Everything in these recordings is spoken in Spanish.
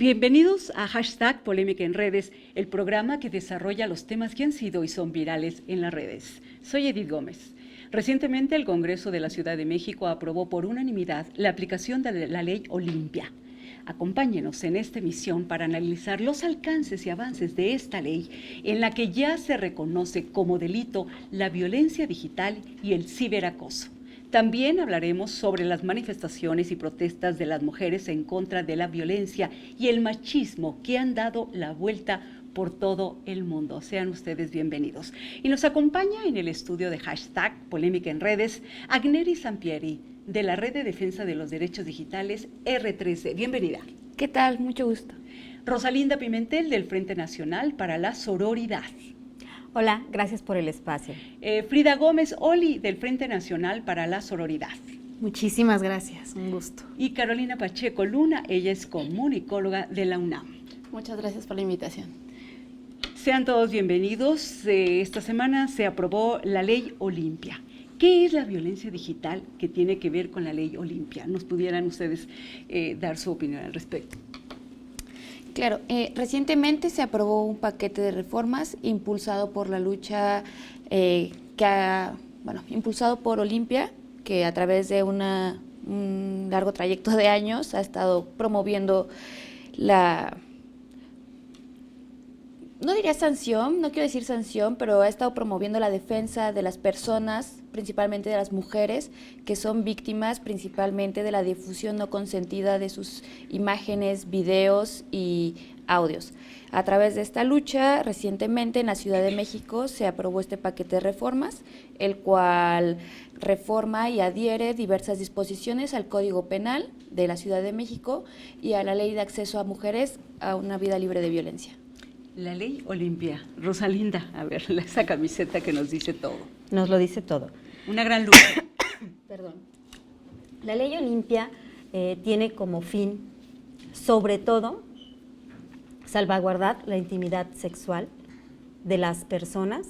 Bienvenidos a Hashtag Polémica en Redes, el programa que desarrolla los temas que han sido y son virales en las redes. Soy Edith Gómez. Recientemente el Congreso de la Ciudad de México aprobó por unanimidad la aplicación de la Ley Olimpia. Acompáñenos en esta emisión para analizar los alcances y avances de esta ley en la que ya se reconoce como delito la violencia digital y el ciberacoso. También hablaremos sobre las manifestaciones y protestas de las mujeres en contra de la violencia y el machismo que han dado la vuelta por todo el mundo. Sean ustedes bienvenidos. Y nos acompaña en el estudio de Hashtag Polémica en Redes, Agneri Sampieri, de la Red de Defensa de los Derechos Digitales R3D. Bienvenida. ¿Qué tal? Mucho gusto. Rosalinda Pimentel, del Frente Nacional para la Sororidad. Hola, gracias por el espacio. Frida Gómez Oli, del Frente Nacional para la Sororidad. Muchísimas gracias, un gusto. Y Carolina Pacheco Luna, ella es comunicóloga de la UNAM. Muchas gracias por la invitación. Sean todos bienvenidos. Esta semana se aprobó la Ley Olimpia. ¿Qué es la violencia digital que tiene que ver con la Ley Olimpia? ¿Nos pudieran ustedes dar su opinión al respecto? Claro, recientemente se aprobó un paquete de reformas impulsado por la lucha, impulsado por Olimpia, que a través de un largo trayecto de años ha estado promoviendo no diría sanción, no quiero decir sanción, pero ha estado promoviendo la defensa de las personas, principalmente de las mujeres, que son víctimas principalmente de la difusión no consentida de sus imágenes, videos y audios. A través de esta lucha, recientemente en la Ciudad de México se aprobó este paquete de reformas, el cual reforma y adhiere diversas disposiciones al Código Penal de la Ciudad de México y a la Ley de Acceso a Mujeres a una vida libre de violencia. La Ley Olimpia. Rosalinda, a ver, esa camiseta que nos dice todo. Nos lo dice todo. Una gran lucha. Perdón. La Ley Olimpia tiene como fin, sobre todo, salvaguardar la intimidad sexual de las personas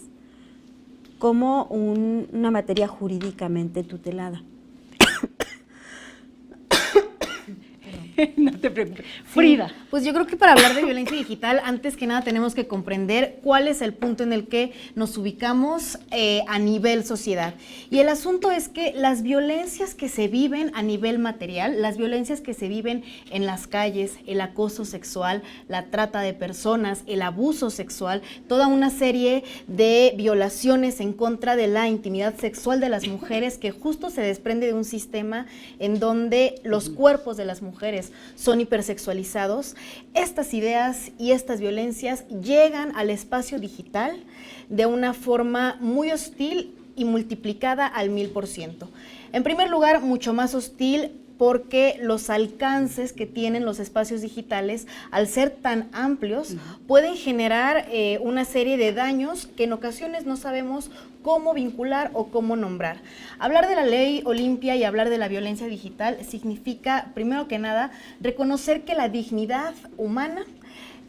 como una materia jurídicamente tutelada. No te preocupes. Frida. Sí, pues yo creo que para hablar de violencia digital, antes que nada tenemos que comprender cuál es el punto en el que nos ubicamos a nivel sociedad. Y el asunto es que las violencias que se viven a nivel material, las violencias que se viven en las calles, el acoso sexual, la trata de personas, el abuso sexual, toda una serie de violaciones en contra de la intimidad sexual de las mujeres que justo se desprende de un sistema en donde los cuerpos de las mujeres son hipersexualizados. Estas ideas y estas violencias llegan al espacio digital de una forma muy hostil y multiplicada al 1000%. En primer lugar, mucho más hostil porque los alcances que tienen los espacios digitales, al ser tan amplios, pueden generar una serie de daños que en ocasiones no sabemos cómo vincular o cómo nombrar. Hablar de la Ley Olimpia y hablar de la violencia digital significa, primero que nada, reconocer que la dignidad humana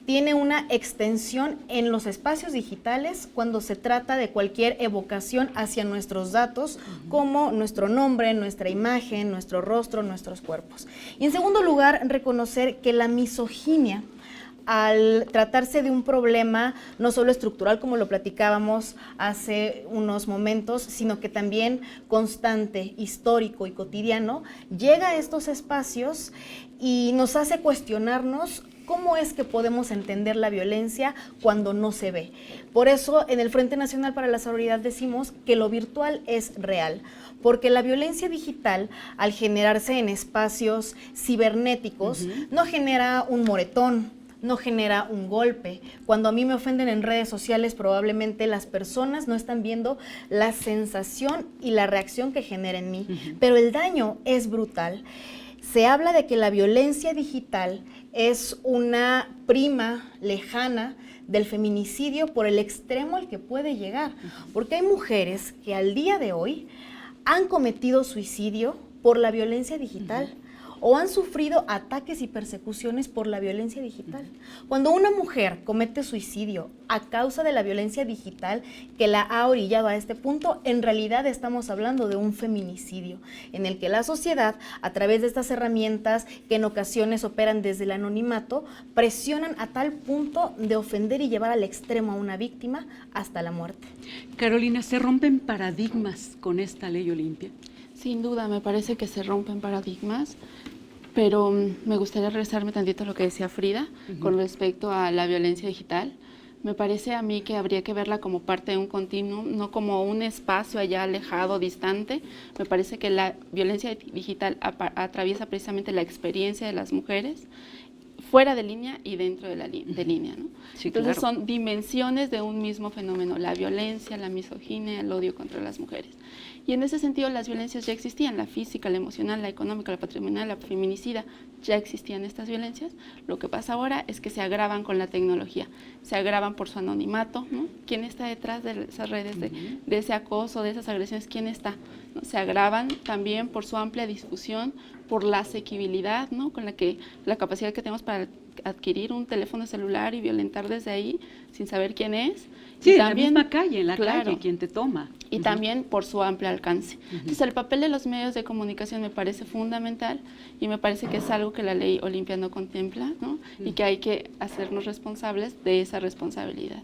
tiene una extensión en los espacios digitales cuando se trata de cualquier evocación hacia nuestros datos, como nuestro nombre, nuestra imagen, nuestro rostro, nuestros cuerpos. Y en segundo lugar, reconocer que la misoginia, al tratarse de un problema no solo estructural, como lo platicábamos hace unos momentos, sino que también constante, histórico y cotidiano, llega a estos espacios y nos hace cuestionarnos ¿cómo es que podemos entender la violencia cuando no se ve? Por eso, en el Frente Nacional para la Sororidad decimos que lo virtual es real, porque la violencia digital, al generarse en espacios cibernéticos, no genera un moretón, no genera un golpe. Cuando a mí me ofenden en redes sociales, probablemente las personas no están viendo la sensación y la reacción que genera en mí, pero el daño es brutal. Se habla de que la violencia digital es una prima lejana del feminicidio por el extremo al que puede llegar, porque hay mujeres que al día de hoy han cometido suicidio por la violencia digital. o han sufrido ataques y persecuciones por la violencia digital. Cuando una mujer comete suicidio a causa de la violencia digital que la ha orillado a este punto, en realidad estamos hablando de un feminicidio, en el que la sociedad, a través de estas herramientas que en ocasiones operan desde el anonimato, presionan a tal punto de ofender y llevar al extremo a una víctima hasta la muerte. Carolina, ¿se rompen paradigmas con esta ley Olimpia? Sin duda, me parece que se rompen paradigmas, pero me gustaría regresarme tantito a lo que decía Frida con respecto a la violencia digital. Me parece a mí que habría que verla como parte de un continuum, no como un espacio allá alejado, distante. Me parece que la violencia digital atraviesa precisamente la experiencia de las mujeres fuera de línea y dentro de línea, ¿no? Sí, entonces claro. son dimensiones de un mismo fenómeno, la violencia, la misoginia, el odio contra las mujeres. Y en ese sentido las violencias ya existían, la física, la emocional, la económica, la patrimonial, la feminicida, ya existían estas violencias. Lo que pasa ahora es que se agravan con la tecnología, se agravan por su anonimato, ¿no? ¿Quién está detrás de esas redes, de ese acoso, de esas agresiones? ¿Quién está? ¿No? Se agravan también por su amplia difusión, por la asequibilidad, ¿no? Con la capacidad que tenemos para adquirir un teléfono celular y violentar desde ahí sin saber quién es. Sí, y en también, la misma calle, en la claro, calle, quien te toma. y también por su amplio alcance. Entonces, el papel de los medios de comunicación me parece fundamental y me parece que es algo que la ley Olimpia no contempla, ¿no? Y que hay que hacernos responsables de esa responsabilidad.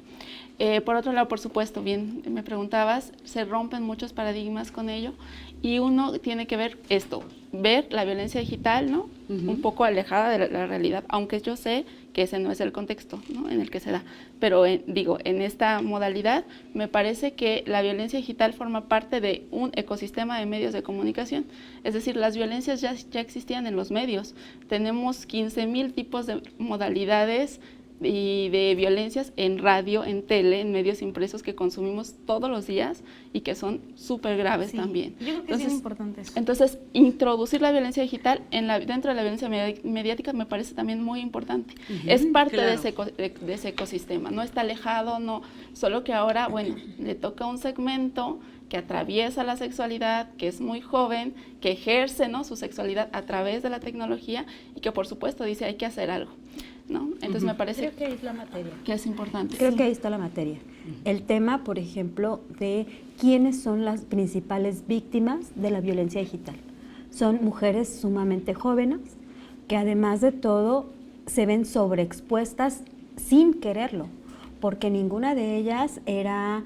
Por otro lado, por supuesto, bien me preguntabas, se rompen muchos paradigmas con ello y uno tiene que ver la violencia digital, ¿no? Un poco alejada de la realidad, aunque yo sé que ese no es el contexto, ¿no? En el que se da. Pero en esta modalidad me parece que la violencia digital forma parte de un ecosistema de medios de comunicación. Es decir, las violencias ya existían en los medios. Tenemos 15,000 tipos de modalidades y de violencias en radio, en tele, en medios impresos que consumimos todos los días y que son súper graves también. Yo creo que es bien importante eso. Entonces, introducir la violencia digital dentro de la violencia mediática me parece también muy importante. Es parte claro. de ese ecosistema, no está alejado, no, solo que ahora, bueno, le toca un segmento que atraviesa la sexualidad, que es muy joven, que ejerce, ¿no?, su sexualidad a través de la tecnología y que, por supuesto, dice hay que hacer algo, ¿no? Entonces me parece Creo que ahí es la materia. que es importante. Creo que ahí está la materia. El tema, por ejemplo, de quiénes son las principales víctimas de la violencia digital. Son mujeres sumamente jóvenes que además de todo se ven sobreexpuestas sin quererlo, porque ninguna de ellas era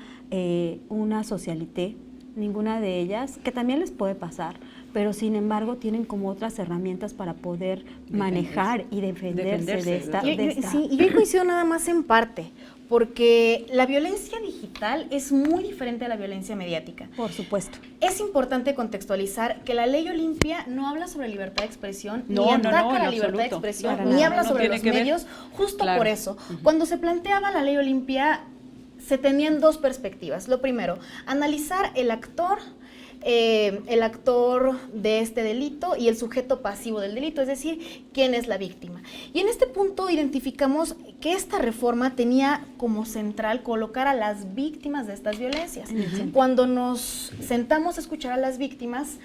una socialité, ninguna de ellas, que también les puede pasar, pero sin embargo tienen como otras herramientas para poder manejar y defenderse de esta. Sí, y yo coincido nada más en parte, porque la violencia digital es muy diferente a la violencia mediática. Por supuesto. Es importante contextualizar que la ley Olimpia no habla sobre libertad de expresión, No, ni no, ataca no, en la libertad de absoluto. expresión, Para ni nada. habla No sobre tiene los que ver. medios, justo Claro. por eso. Cuando se planteaba la ley Olimpia, se tenían dos perspectivas. Lo primero, analizar el actor de este delito y el sujeto pasivo del delito, es decir, quién es la víctima. Y en este punto identificamos que esta reforma tenía como central colocar a las víctimas de estas violencias. Cuando nos sentamos a escuchar a las víctimas,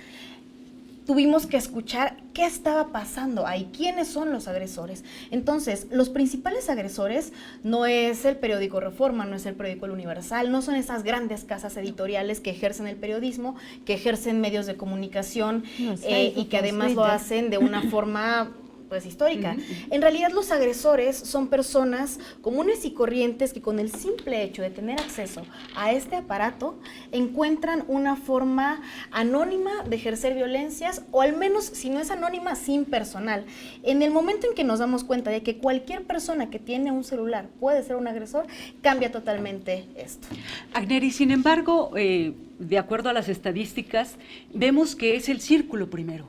tuvimos que escuchar qué estaba pasando ahí, quiénes son los agresores. Entonces, los principales agresores no es el periódico Reforma, no es el periódico El Universal, no son esas grandes casas editoriales que ejercen el periodismo, que ejercen medios de comunicación y que además lo hacen de una forma pues histórica. En realidad los agresores son personas comunes y corrientes que con el simple hecho de tener acceso a este aparato encuentran una forma anónima de ejercer violencias, o al menos, si no es anónima, sin personal. En el momento en que nos damos cuenta de que cualquier persona que tiene un celular puede ser un agresor, cambia totalmente esto. Agneri, sin embargo, de acuerdo a las estadísticas, vemos que es el círculo primero,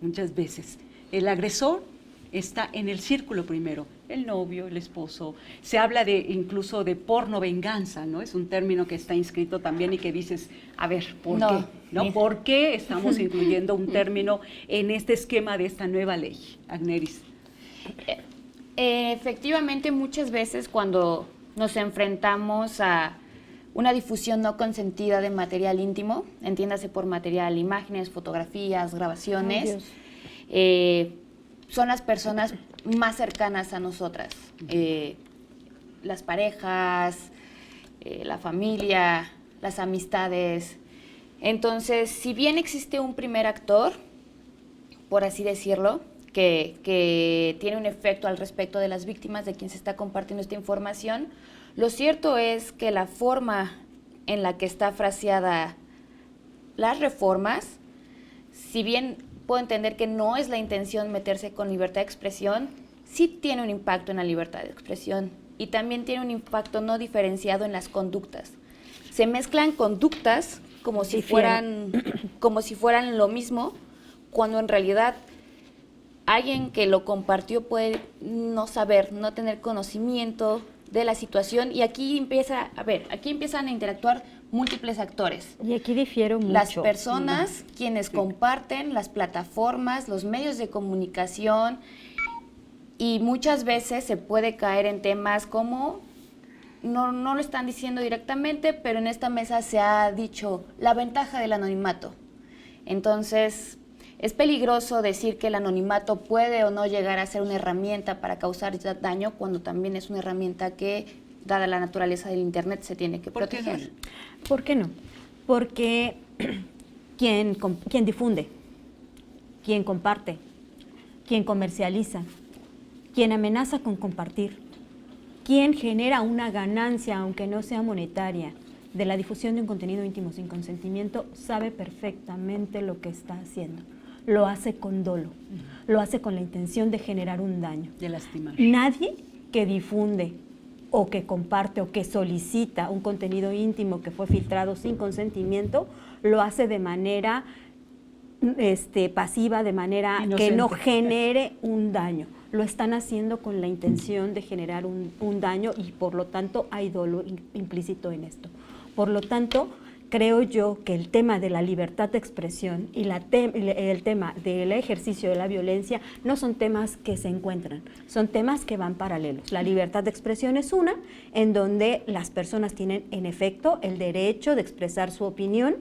muchas veces. El agresor está en el círculo primero, el novio, el esposo. Se habla incluso de porno venganza, ¿no? Es un término que está inscrito también y que dices, a ver, ¿por qué? ¿No? ¿Por qué estamos incluyendo un término en este esquema de esta nueva ley? Agneris. Efectivamente, muchas veces cuando nos enfrentamos a una difusión no consentida de material íntimo, entiéndase por material, imágenes, fotografías, grabaciones, son las personas más cercanas a nosotras, las parejas, la familia, las amistades. Entonces, si bien existe un primer actor, por así decirlo, que tiene un efecto al respecto de las víctimas de quien se está compartiendo esta información, lo cierto es que la forma en la que está fraseada las reformas, si bien puedo entender que no es la intención meterse con libertad de expresión, sí tiene un impacto en la libertad de expresión y también tiene un impacto no diferenciado en las conductas. Se mezclan conductas como si fueran lo mismo, cuando en realidad alguien que lo compartió puede no saber, no tener conocimiento de la situación, y aquí empiezan a interactuar múltiples actores. Y aquí difiero mucho. Las personas, quienes comparten, las plataformas, los medios de comunicación, y muchas veces se puede caer en temas como, no lo están diciendo directamente, pero en esta mesa se ha dicho la ventaja del anonimato. Entonces, es peligroso decir que el anonimato puede o no llegar a ser una herramienta para causar daño, cuando también es una herramienta que, dada la naturaleza del Internet, se tiene que proteger. ¿Por qué no? Porque quien difunde, quien comparte, quien comercializa, quien amenaza con compartir, quien genera una ganancia, aunque no sea monetaria, de la difusión de un contenido íntimo sin consentimiento, sabe perfectamente lo que está haciendo. Lo hace con dolo, lo hace con la intención de generar un daño. De lastimar. Nadie que difunde o que comparte o que solicita un contenido íntimo que fue filtrado sin consentimiento, lo hace de manera pasiva, de manera inocente, que no genere un daño. Lo están haciendo con la intención de generar un daño, y por lo tanto hay dolo implícito en esto. Por lo tanto, creo yo que el tema de la libertad de expresión y el tema del ejercicio de la violencia no son temas que se encuentran, son temas que van paralelos. La libertad de expresión es una, en donde las personas tienen en efecto el derecho de expresar su opinión,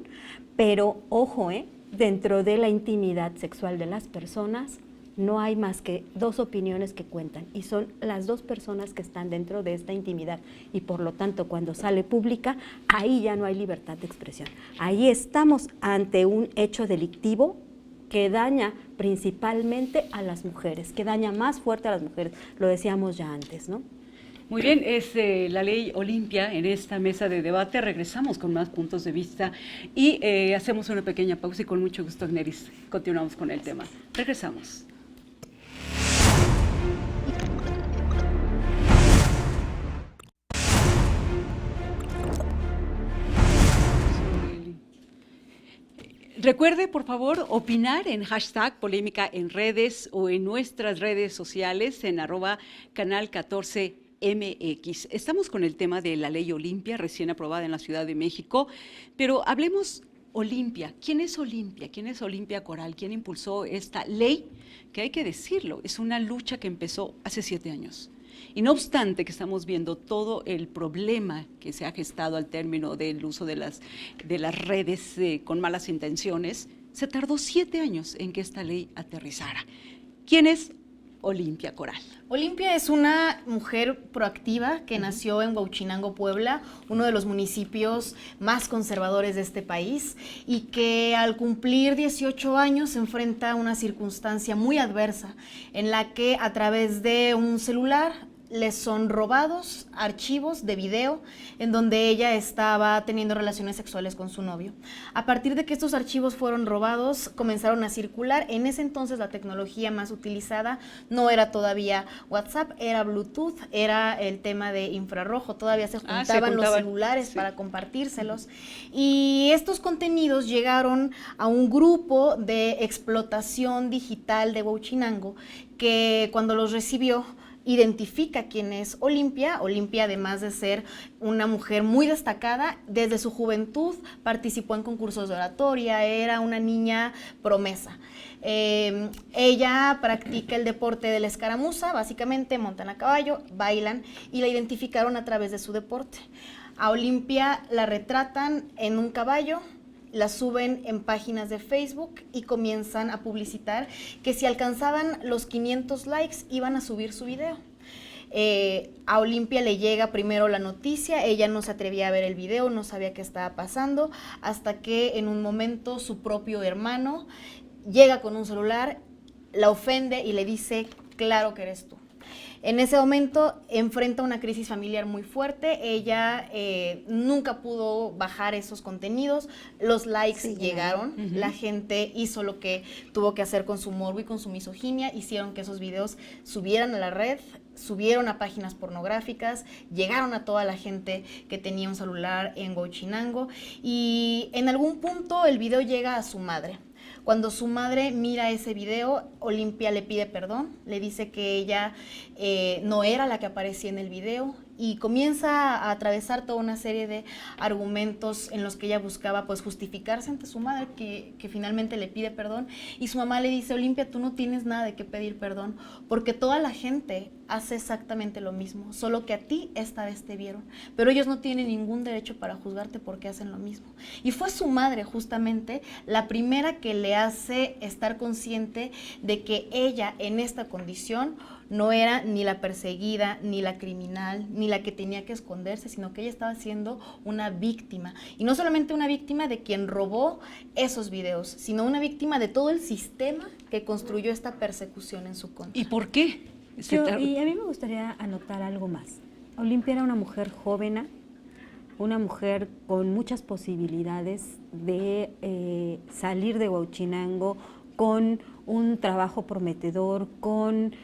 pero ojo, dentro de la intimidad sexual de las personas no hay más que dos opiniones que cuentan, y son las dos personas que están dentro de esta intimidad, y por lo tanto cuando sale pública, ahí ya no hay libertad de expresión. Ahí estamos ante un hecho delictivo que daña principalmente a las mujeres, que daña más fuerte a las mujeres, lo decíamos ya antes, ¿no? Muy bien, es la ley Olimpia en esta mesa de debate. Regresamos con más puntos de vista y hacemos una pequeña pausa, y con mucho gusto, Agneris, continuamos con el tema. Regresamos. Recuerde, por favor, opinar en hashtag polémica en redes o en nuestras redes sociales en @canal14MX. Estamos con el tema de la ley Olimpia, recién aprobada en la Ciudad de México, pero hablemos Olimpia. ¿Quién es Olimpia? ¿Quién es Olimpia Coral? ¿Quién impulsó esta ley? Que hay que decirlo, es una lucha que empezó hace 7 años. Y no obstante que estamos viendo todo el problema que se ha gestado al término del uso de las redes con malas intenciones, se tardó 7 años en que esta ley aterrizara. ¿Quién es Olimpia Coral? Olimpia es una mujer proactiva que nació en Huauchinango, Puebla, uno de los municipios más conservadores de este país, y que al cumplir 18 años se enfrenta a una circunstancia muy adversa en la que, a través de un celular, les son robados archivos de video en donde ella estaba teniendo relaciones sexuales con su novio. A partir de que estos archivos fueron robados, comenzaron a circular. En ese entonces la tecnología más utilizada no era todavía WhatsApp, era Bluetooth, era el tema de infrarrojo. Todavía se juntaban los celulares para compartírselos. Y estos contenidos llegaron a un grupo de explotación digital de Huauchinango, que cuando los recibió, identifica quién es Olimpia. Olimpia, además de ser una mujer muy destacada, desde su juventud participó en concursos de oratoria, era una niña promesa. Ella practica el deporte de la escaramuza, básicamente montan a caballo, bailan, y la identificaron a través de su deporte. A Olimpia la retratan en un caballo, la suben en páginas de Facebook y comienzan a publicitar que si alcanzaban los 500 likes iban a subir su video. A Olimpia le llega primero la noticia, ella no se atrevía a ver el video, no sabía qué estaba pasando, hasta que en un momento su propio hermano llega con un celular, la ofende y le dice, claro que eres tú. En ese momento enfrenta una crisis familiar muy fuerte, ella nunca pudo bajar esos contenidos, los likes llegaron, la gente hizo lo que tuvo que hacer con su morbo y con su misoginia, hicieron que esos videos subieran a la red, subieron a páginas pornográficas, llegaron a toda la gente que tenía un celular en Huachinango y en algún punto el video llega a su madre. Cuando su madre mira ese video, Olimpia le pide perdón, le dice que ella no era la que aparecía en el video y comienza a atravesar toda una serie de argumentos en los que ella buscaba pues justificarse ante su madre que finalmente le pide perdón y su mamá le dice, Olimpia, tú no tienes nada de qué pedir perdón porque toda la gente hace exactamente lo mismo, solo que a ti esta vez te vieron, pero ellos no tienen ningún derecho para juzgarte porque hacen lo mismo. Y fue su madre justamente la primera que le hace estar consciente de que ella en esta condición no era ni la perseguida, ni la criminal, ni la que tenía que esconderse, sino que ella estaba siendo una víctima. Y no solamente una víctima de quien robó esos videos, sino una víctima de todo el sistema que construyó esta persecución en su contra. ¿Y por qué? Y a mí me gustaría anotar algo más. Olimpia era una mujer joven, una mujer con muchas posibilidades de salir de Huachinango, con un trabajo prometedor, con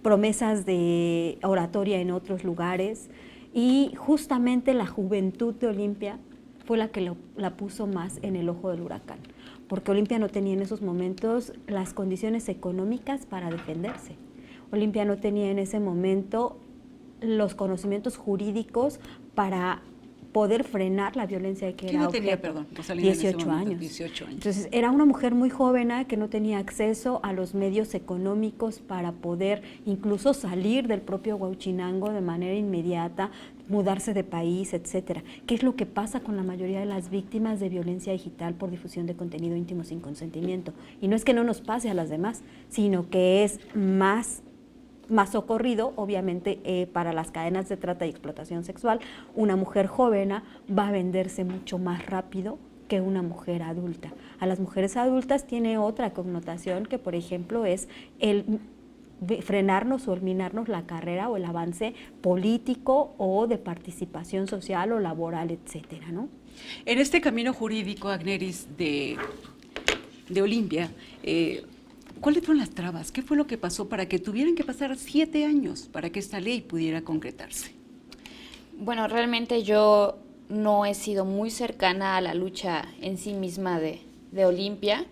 promesas de oratoria en otros lugares, y justamente la juventud de Olimpia fue la que la puso más en el ojo del huracán, porque Olimpia no tenía en esos momentos las condiciones económicas para defenderse. Olimpia no tenía en ese momento los conocimientos jurídicos para poder frenar la violencia de que ¿Qué era edad tenía, objeto. perdón, Rosalina, en ese 18 momento? años. 18 años. Entonces, era una mujer muy joven que no tenía acceso a los medios económicos para poder incluso salir del propio Huachinango de manera inmediata, mudarse de país, etcétera. ¿Qué es lo que pasa con la mayoría de las víctimas de violencia digital por difusión de contenido íntimo sin consentimiento? Y no es que no nos pase a las demás, sino que es más socorrido, obviamente, para las cadenas de trata y explotación sexual. Una mujer joven va a venderse mucho más rápido que una mujer adulta. A las mujeres adultas tiene otra connotación que, por ejemplo, es el frenarnos o eliminarnos la carrera o el avance político o de participación social o laboral, etcétera, ¿no? En este camino jurídico, Agneris, de Olimpia, ¿cuáles fueron las trabas? ¿Qué fue lo que pasó para que tuvieran que pasar 7 años para que esta ley pudiera concretarse? Bueno, realmente yo no he sido muy cercana a la lucha en sí misma de Olimpia.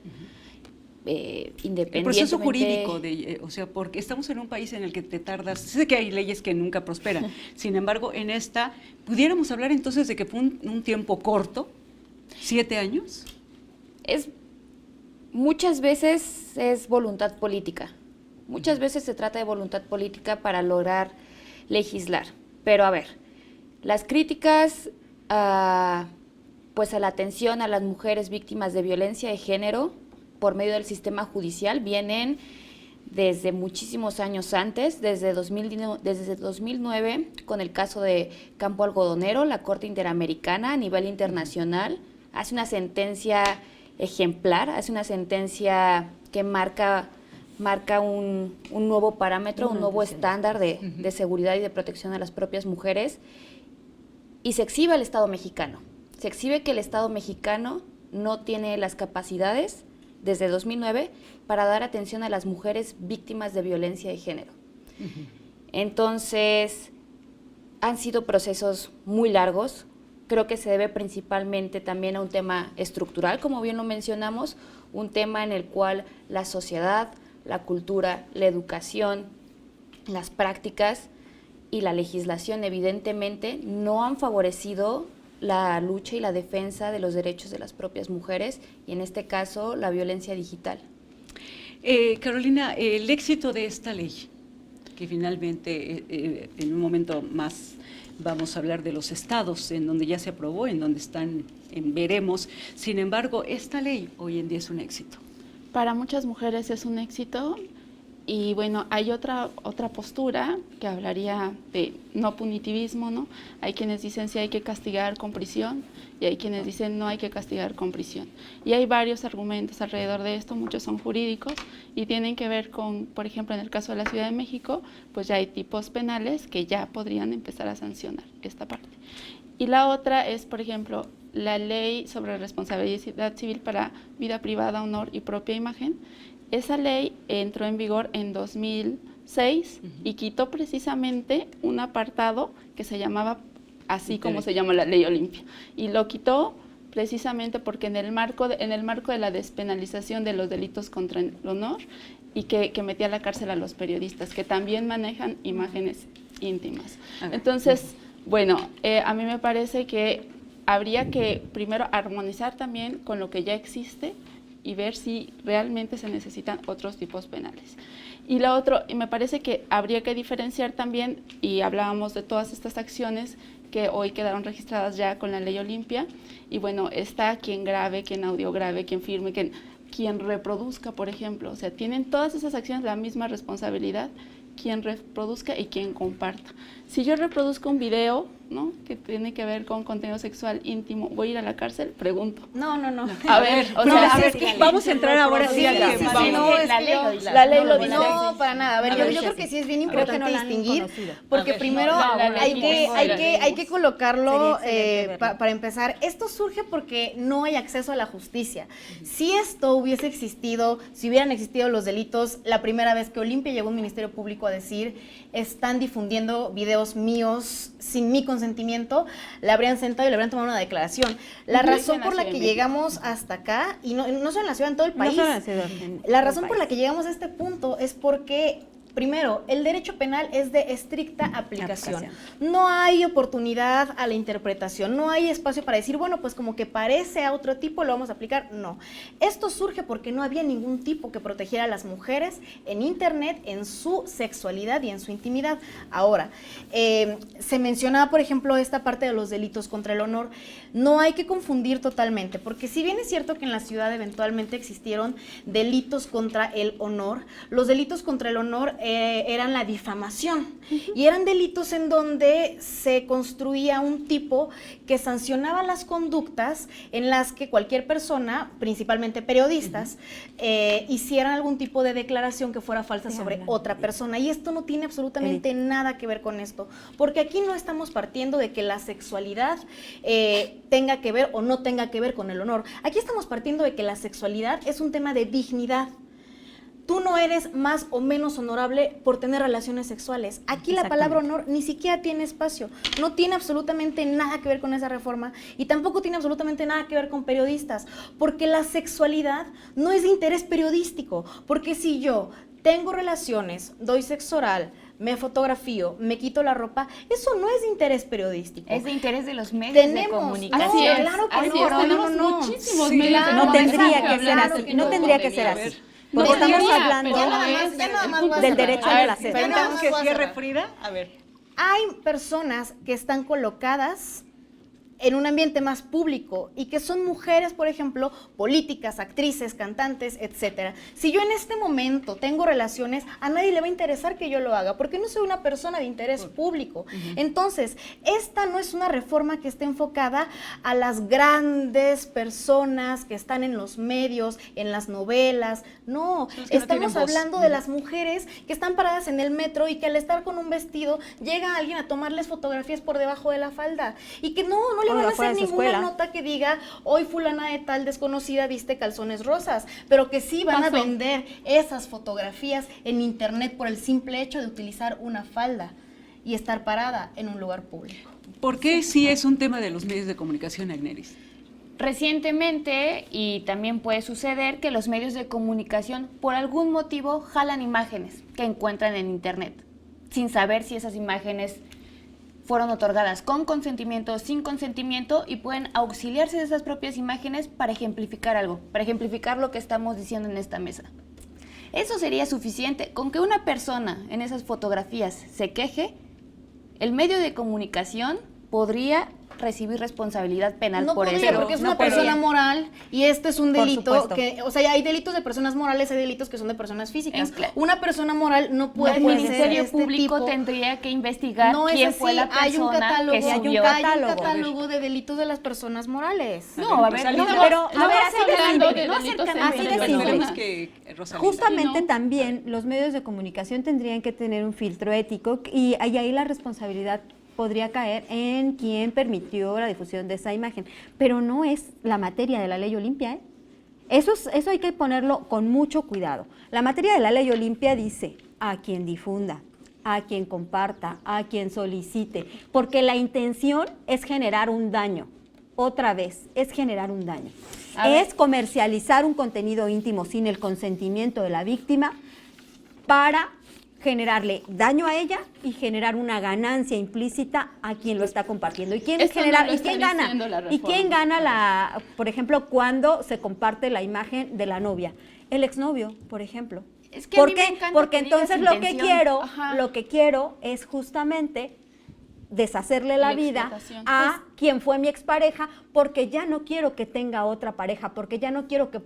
Independientemente... El proceso jurídico, o sea, porque estamos en un país en el que te tardas, sé que hay leyes que nunca prosperan, sin embargo, en esta, ¿pudiéramos hablar entonces de que fue un tiempo corto, 7 años? Muchas veces es voluntad política, muchas veces se trata de voluntad política para lograr legislar, pero a ver, las críticas pues a la atención a las mujeres víctimas de violencia de género por medio del sistema judicial vienen desde muchísimos años antes, desde 2009 con el caso de Campo Algodonero. La Corte Interamericana a nivel internacional hace una sentencia ejemplar, hace una sentencia que marca un nuevo parámetro, un nuevo estándar de seguridad y de protección a las propias mujeres, y se exhibe al Estado mexicano. Se exhibe que el Estado mexicano no tiene las capacidades desde 2009 para dar atención a las mujeres víctimas de violencia de género. Entonces, han sido procesos muy largos. Creo que se debe principalmente también a un tema estructural, como bien lo mencionamos, un tema en el cual la sociedad, la cultura, la educación, las prácticas y la legislación evidentemente no han favorecido la lucha y la defensa de los derechos de las propias mujeres y en este caso la violencia digital. Carolina, el éxito de esta ley, que finalmente en un momento más vamos a hablar de los estados en donde ya se aprobó, en donde están en veremos. Sin embargo, esta ley hoy en día es un éxito. Para muchas mujeres es un éxito. Y bueno, hay otra postura que hablaría de no punitivismo, ¿no? Hay quienes dicen sí hay que castigar con prisión y hay quienes dicen no hay que castigar con prisión. Y hay varios argumentos alrededor de esto, muchos son jurídicos y tienen que ver con, por ejemplo, en el caso de la Ciudad de México, pues ya hay tipos penales que ya podrían empezar a sancionar esta parte. Y la otra es, por ejemplo, la ley sobre responsabilidad civil para vida privada, honor y propia imagen. Esa ley entró en vigor en 2006 y quitó precisamente un apartado que se llamaba así como se llama la ley Olimpia. Y lo quitó precisamente porque en el marco de la despenalización de los delitos contra el honor y que metía a la cárcel a los periodistas, que también manejan imágenes íntimas. Entonces, bueno, a mí me parece que habría que primero armonizar también con lo que ya existe y ver si realmente se necesitan otros tipos penales. Y lo otro, y me parece que habría que diferenciar también, y hablábamos de todas estas acciones que hoy quedaron registradas ya con la ley Olimpia, y bueno, está quien grabe, quien audiograve, quien firme, quien reproduzca, por ejemplo. O sea, tienen todas esas acciones la misma responsabilidad, quien reproduzca y quien comparta. Si yo reproduzco un video, ¿no?, que tiene que ver con contenido sexual íntimo, ¿voy a ir a la cárcel? Pregunto. No. A ver, o sea, a ver, vamos a entrar ahora sí al tema. La ley lo dice. No, para nada. A ver, yo creo que sí es bien importante distinguir, porque primero hay que colocarlo para empezar. Esto surge porque no hay acceso a la justicia. Si esto hubiese existido, si hubieran existido los delitos, la primera vez que Olimpia llegó a un ministerio público a decir están difundiendo videos míos sin mi consentimiento, le habrían sentado y le habrían tomado una declaración. La razón por la que llegamos hasta acá, y no solo en la ciudad, en todo el país, la razón por la que llegamos a este punto es porque, primero, el derecho penal es de estricta aplicación. No hay oportunidad a la interpretación, no hay espacio para decir, bueno, pues como que parece a otro tipo, lo vamos a aplicar. No. Esto surge porque no había ningún tipo que protegiera a las mujeres en Internet, en su sexualidad y en su intimidad. Ahora, se mencionaba, por ejemplo, esta parte de los delitos contra el honor. No hay que confundir totalmente, porque si bien es cierto que en la ciudad eventualmente existieron delitos contra el honor, los delitos contra el honor eran la difamación y eran delitos en donde se construía un tipo que sancionaba las conductas en las que cualquier persona, principalmente periodistas, hicieran algún tipo de declaración que fuera falsa sobre otra persona, y esto no tiene absolutamente nada que ver con esto, porque aquí no estamos partiendo de que la sexualidad tenga que ver o no tenga que ver con el honor. Aquí estamos partiendo de que la sexualidad es un tema de dignidad. Tú no eres más o menos honorable por tener relaciones sexuales. Aquí la palabra honor ni siquiera tiene espacio. No tiene absolutamente nada que ver con esa reforma y tampoco tiene absolutamente nada que ver con periodistas, porque la sexualidad no es de interés periodístico. Porque si yo tengo relaciones, doy sexo oral, me fotografío, me quito la ropa, eso no es de interés periodístico. Es de interés de los medios de comunicación. Así es, claro que así es, tenemos muchísimos medios de No tendría comunicación. que ser así, no tendría que ser así. Porque estamos hablando del derecho al placer. Permítame que cierre, Frida. A ver. Hay personas que están colocadas en un ambiente más público y que son mujeres, por ejemplo, políticas, actrices, cantantes, etcétera. Si yo en este momento tengo relaciones, a nadie le va a interesar que yo lo haga, porque no soy una persona de interés público. Entonces, esta no es una reforma que esté enfocada a las grandes personas que están en los medios, en las novelas. No, estamos hablando de las mujeres que están paradas en el metro y que al estar con un vestido llega alguien a tomarles fotografías por debajo de la falda y que no le van a hacer ninguna nota que diga hoy fulana de tal desconocida viste calzones rosas, pero que sí van a vender esas fotografías en internet por el simple hecho de utilizar una falda y estar parada en un lugar público. ¿Por qué sí es un tema de los medios de comunicación, Agneris? Recientemente, y también puede suceder, que los medios de comunicación por algún motivo jalan imágenes que encuentran en internet, sin saber si esas imágenes fueron otorgadas con consentimiento o sin consentimiento, y pueden auxiliarse de esas propias imágenes para ejemplificar algo, para ejemplificar lo que estamos diciendo en esta mesa. Eso sería suficiente. Con que una persona en esas fotografías se queje, el medio de comunicación podría recibir responsabilidad penal No por podría, eso. porque es No una persona podría. moral y este es un Por delito supuesto. que, o sea, hay delitos de personas morales, hay delitos que son de personas físicas. Claro. Una persona moral no puede El hacer Ministerio este Público tipo. tendría que investigar No es quién así, fue la hay un persona catálogo, que hay un subió. catálogo de delitos de las personas morales. No, a ver, Rosalía, no, pero, no a ver, vas así de hablando simple, de no delitos acercan- en así de personas. simple. Tenemos que, Rosalía. Justamente ¿no? también los medios de comunicación tendrían que tener un filtro ético y ahí la responsabilidad podría caer en quien permitió la difusión de esa imagen, pero no es la materia de la ley Olimpia, ¿eh? Eso hay que ponerlo con mucho cuidado. La materia de la ley Olimpia dice a quien difunda, a quien comparta, a quien solicite, porque la intención es generar un daño. Otra vez, es generar un daño. A ver. Es comercializar un contenido íntimo sin el consentimiento de la víctima para generarle daño a ella y generar una ganancia implícita a quien lo está compartiendo. ¿Y quién Esto no genera? lo ¿Y está quién gana? diciendo la ¿Y quién reforma. gana por ejemplo, cuando se comparte la imagen de la novia? El exnovio, por ejemplo. Es que a ¿Por mí qué? me encanta Porque que digas entonces intención. lo que quiero es justamente deshacerle la La vida explotación. a quien fue mi expareja, porque ya no quiero que tenga otra pareja, porque ya no quiero que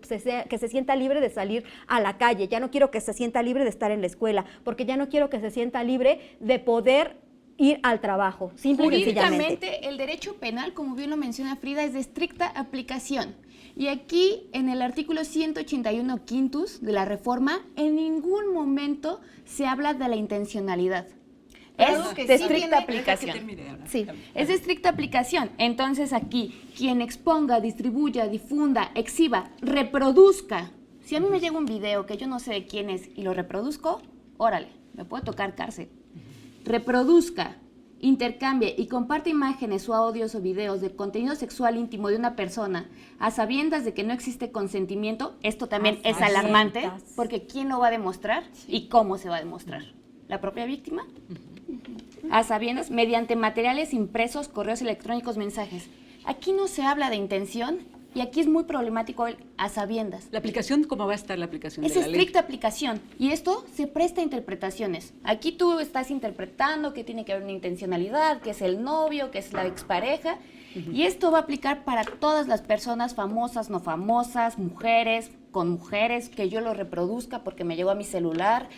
se sienta libre de salir a la calle, ya no quiero que se sienta libre de estar en la escuela, porque ya no quiero que se sienta libre de poder ir al trabajo, simple y sencillamente. Jurídicamente, el derecho penal, como bien lo menciona Frida, es de estricta aplicación. Y aquí, en el artículo 181 quintus de la reforma, en ningún momento se habla de la intencionalidad. Pero Es algo que de sí estricta tiene- aplicación. Sí. Es de estricta aplicación. Entonces aquí, quien exponga, distribuya, difunda, exhiba, reproduzca. Si a mí me llega un video que yo no sé de quién es y lo reproduzco, órale, me puede tocar cárcel. Reproduzca, intercambie y comparte imágenes o audios o videos de contenido sexual íntimo de una persona a sabiendas de que no existe consentimiento, esto también A es alarmante, sabiendas. porque ¿quién lo va a demostrar y cómo se va a demostrar? ¿La propia víctima? A sabiendas, mediante materiales impresos, correos electrónicos, mensajes. Aquí no se habla de intención y aquí es muy problemático el a sabiendas. La aplicación, ¿cómo va a estar la aplicación Es de la ley? estricta aplicación y esto se presta a interpretaciones. Aquí tú estás interpretando que tiene que haber una intencionalidad, que es el novio, que es la expareja, y esto va a aplicar para todas las personas famosas, no famosas, mujeres, con mujeres, que yo lo reproduzca porque me llegó a mi celular,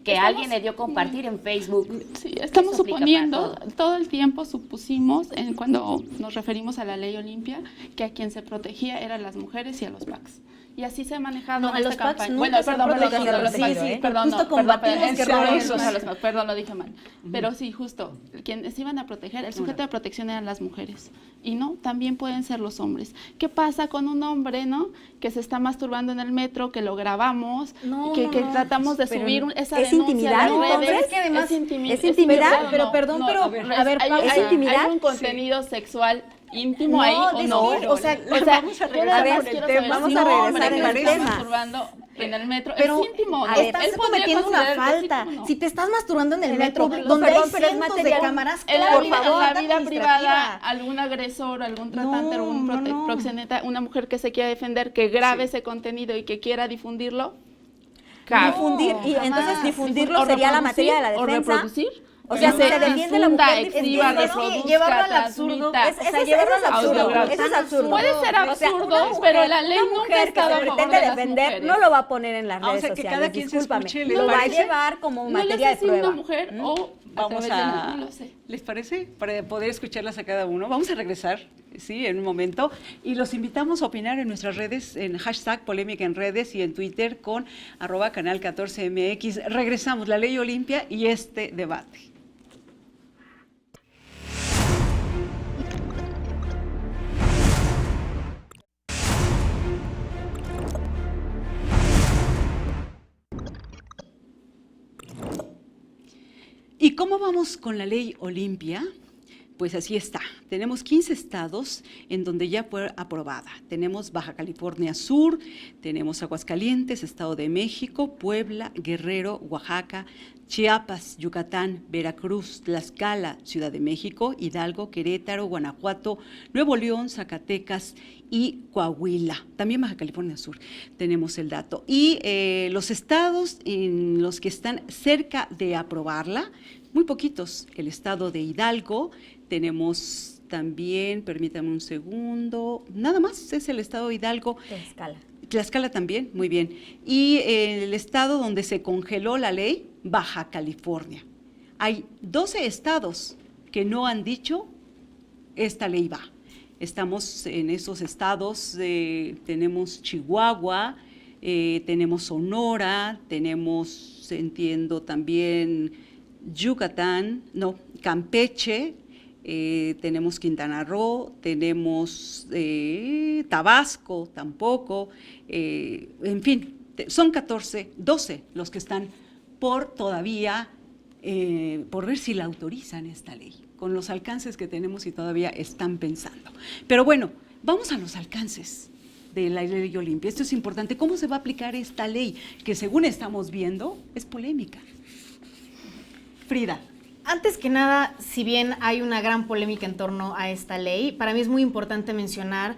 que alguien le dio compartir en Facebook. Sí, estamos Eso aplica suponiendo, para todo. todo el tiempo supusimos, cuando nos referimos a la ley Olimpia, que a quien se protegía eran las mujeres y a los PACs. Y así se ha manejado No, en a esta los PACs campaña. nunca se han protegido. a los Sí, PACs, sí, perdón, justo no, combatimos perdón, que en serio, roben no, esos. a los PACs, perdón, lo dije mal. Pero sí, justo, quienes iban a proteger, el sujeto de protección eran las mujeres. Y no, también pueden ser los hombres. ¿Qué pasa con un hombre, no? Que se está masturbando en el metro, que lo grabamos, No, que no. tratamos de Pero subir esa ¿es denuncia intimidad, a las entonces? redes. Es que además es intimidad. ¿es intimidad? Pero, perdón, pero, a ver, ¿es intimidad? ¿Hay un contenido sexual íntimo No, ahí o es no? que, o sea, vamos a yo regresar nada con más el quiero tema, saber vamos si a un regresar hombre con que el se está tema. masturbando en el metro pero es íntimo, ¿no? estás Él podría cometiendo una considerar que es falta. íntimo, ¿no? Si te estás masturbando en el En el metro, público, donde perdón, hay pero es cientos de material. cámaras, En la claro, vida, falta en la vida privada, administrativa. algún agresor, algún tratante, No, algún no, no. proxeneta, una mujer que se quiera defender, que grabe ese contenido y que quiera difundirlo, cabe. Difundir, y jamás. entonces difundirlo O sería la materia de la reproducir, defensa. O reproducir. O sea, Que se defiende la difunda, mujer exhiba, diciendo, Es que reproduzca, llevarlo al absurdo, transmita. o sea, llevarlo al absurdo. Audiografía. Eso es absurdo. Puede ser O sea, absurdo, una mujer- pero la ley una nunca mujer ha que estado se a favor pretende de las defender mujeres. no lo va a poner en las Ah, o redes sea, que sociales, cada quien se discúlpame. escuche, ¿les lo va a parece? llevar como No materia lo sé de si prueba. una mujer o Vamos través de- a, no lo sé. ¿les parece? Para poder escucharlas a cada uno. Vamos a regresar, sí, en un momento. Y los invitamos a opinar en nuestras redes, en hashtag Polémica en Redes y en Twitter con @canal 14mx. Regresamos, la ley Olimpia y este debate. ¿Y cómo vamos con la ley Olimpia? Pues así está. Tenemos 15 estados en donde ya fue aprobada. Tenemos Baja California Sur, tenemos Aguascalientes, Estado de México, Puebla, Guerrero, Oaxaca, Chiapas, Yucatán, Veracruz, Tlaxcala, Ciudad de México, Hidalgo, Querétaro, Guanajuato, Nuevo León, Zacatecas y Coahuila. También Baja California Sur tenemos el dato. Y los estados en los que están cerca de aprobarla muy poquitos. El estado de Hidalgo, tenemos también, permítame un segundo, nada más es el estado de Hidalgo. Tlaxcala. Tlaxcala también, muy bien. Y el estado donde se congeló la ley, Baja California. Hay 12 estados que no han dicho esta ley va. Estamos en esos estados, tenemos Chihuahua, tenemos Sonora, tenemos, entiendo también Yucatán, no, Campeche, tenemos Quintana Roo, tenemos Tabasco tampoco, en fin, son 12 los que están por todavía, por ver si la autorizan esta ley, con los alcances que tenemos y todavía están pensando. Pero bueno, vamos a los alcances de la ley Olimpia. Esto es importante. ¿Cómo se va a aplicar esta ley? Que según estamos viendo, es polémica. Frida. Antes que nada, si bien hay una gran polémica en torno a esta ley, para mí es muy importante mencionar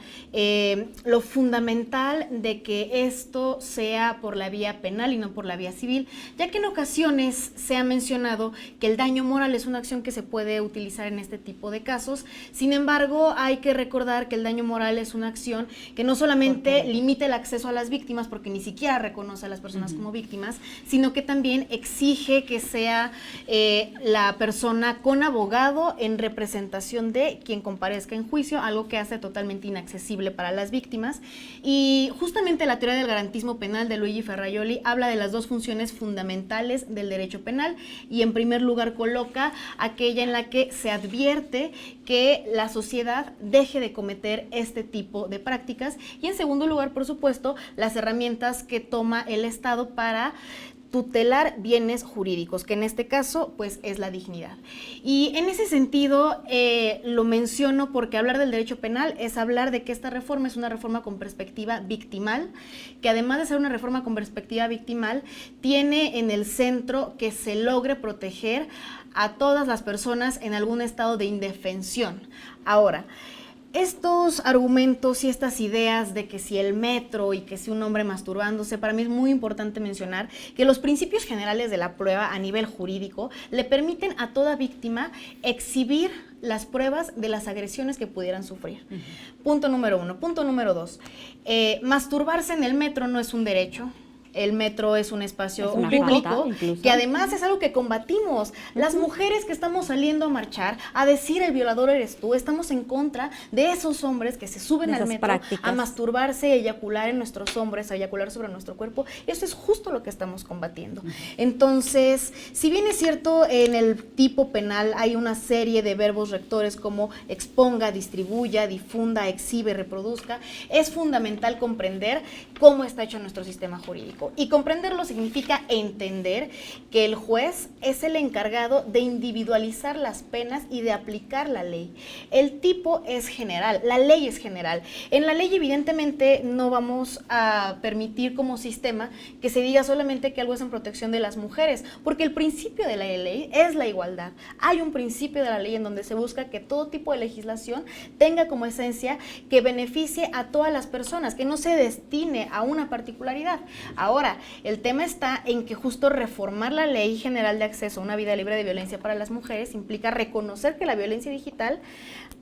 lo fundamental de que esto sea por la vía penal y no por la vía civil, ya que en ocasiones se ha mencionado que el daño moral es una acción que se puede utilizar en este tipo de casos. Sin embargo, hay que recordar que el daño moral es una acción que no solamente limita el acceso a las víctimas, porque ni siquiera reconoce a las personas como víctimas, sino que también exige que sea la persona con abogado en representación de quien comparezca en juicio, algo que hace totalmente inaccesible para las víctimas. Y justamente la teoría del garantismo penal de Luigi Ferraioli habla de las dos funciones fundamentales del derecho penal, y en primer lugar coloca aquella en la que se advierte que la sociedad deje de cometer este tipo de prácticas, y en segundo lugar, por supuesto, las herramientas que toma el Estado para tutelar bienes jurídicos, que en este caso pues es la dignidad. Y en ese sentido lo menciono porque hablar del derecho penal es hablar de que esta reforma es una reforma con perspectiva victimal, que además de ser una reforma con perspectiva victimal, tiene en el centro que se logre proteger a todas las personas en algún estado de indefensión. Ahora, estos argumentos y estas ideas de que si el metro y que si un hombre masturbándose, para mí es muy importante mencionar que los principios generales de la prueba a nivel jurídico le permiten a toda víctima exhibir las pruebas de las agresiones que pudieran sufrir. Punto número 1. Punto número 2. Masturbarse en el metro no es un derecho. El metro es un espacio público que además es algo que combatimos. Las mujeres que estamos saliendo a marchar a decir el violador eres tú, estamos en contra de esos hombres que se suben al metro a masturbarse, a eyacular en nuestros hombres, a eyacular sobre nuestro cuerpo. Eso es justo lo que estamos combatiendo. Entonces, si bien es cierto, en el tipo penal hay una serie de verbos rectores como exponga, distribuya, difunda, exhibe, reproduzca, es fundamental comprender cómo está hecho nuestro sistema jurídico. Y comprenderlo significa entender que el juez es el encargado de individualizar las penas y de aplicar la ley. El tipo es general, la ley es general. En la ley evidentemente no vamos a permitir como sistema que se diga solamente que algo es en protección de las mujeres, porque el principio de la ley es la igualdad. Hay un principio de la ley en donde se busca que todo tipo de legislación tenga como esencia que beneficie a todas las personas, que no se destine a una particularidad. Ahora, el tema está en que justo reformar la Ley General de Acceso a una Vida Libre de Violencia para las Mujeres implica reconocer que la violencia digital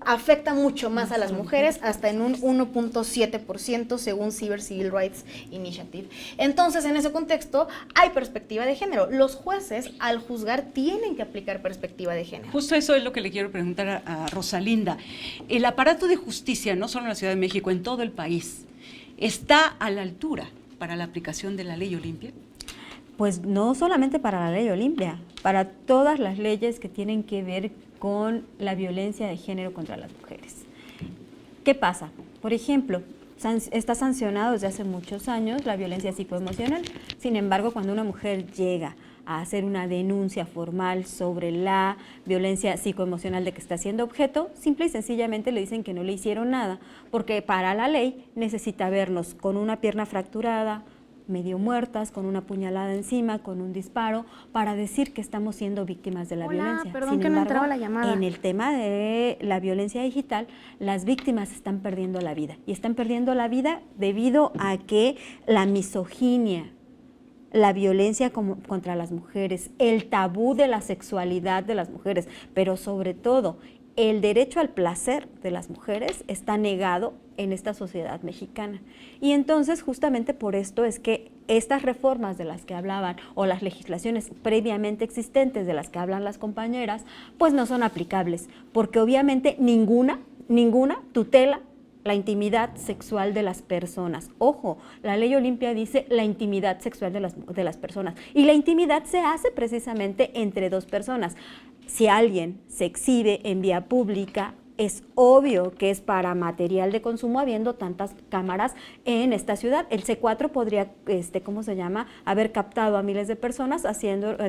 afecta mucho más a las mujeres, hasta en un 1.7% según Cyber Civil Rights Initiative. Entonces, en ese contexto, hay perspectiva de género. Los jueces, al juzgar, tienen que aplicar perspectiva de género. Justo eso es lo que le quiero preguntar a Rosalinda. El aparato de justicia, no solo en la Ciudad de México, en todo el país, ¿está a la altura para la aplicación de la ley Olimpia? Pues no solamente para la ley Olimpia, para todas las leyes que tienen que ver con la violencia de género contra las mujeres. ¿Qué pasa? Por ejemplo, está sancionado desde hace muchos años la violencia psicoemocional. Sin embargo, cuando una mujer llega a hacer una denuncia formal sobre la violencia psicoemocional de que está siendo objeto, simple y sencillamente le dicen que no le hicieron nada, porque para la ley necesita vernos con una pierna fracturada, medio muertas, con una puñalada encima, con un disparo, para decir que estamos siendo víctimas de la violencia. Perdón, Sin que embargo, no entraba la llamada. en el tema de la violencia digital, las víctimas están perdiendo la vida, y están perdiendo la vida debido a que la misoginia la violencia contra las mujeres, el tabú de la sexualidad de las mujeres, pero sobre todo el derecho al placer de las mujeres está negado en esta sociedad mexicana. Y entonces justamente por esto es que estas reformas de las que hablaban o las legislaciones previamente existentes de las que hablan las compañeras, pues no son aplicables, porque obviamente ninguna tutela la intimidad sexual de las personas. Ojo, la ley Olimpia dice la intimidad sexual de las personas, y la intimidad se hace precisamente entre dos personas. Si alguien se exhibe en vía pública, es obvio que es para material de consumo, habiendo tantas cámaras en esta ciudad. El C4 podría, haber captado a miles de personas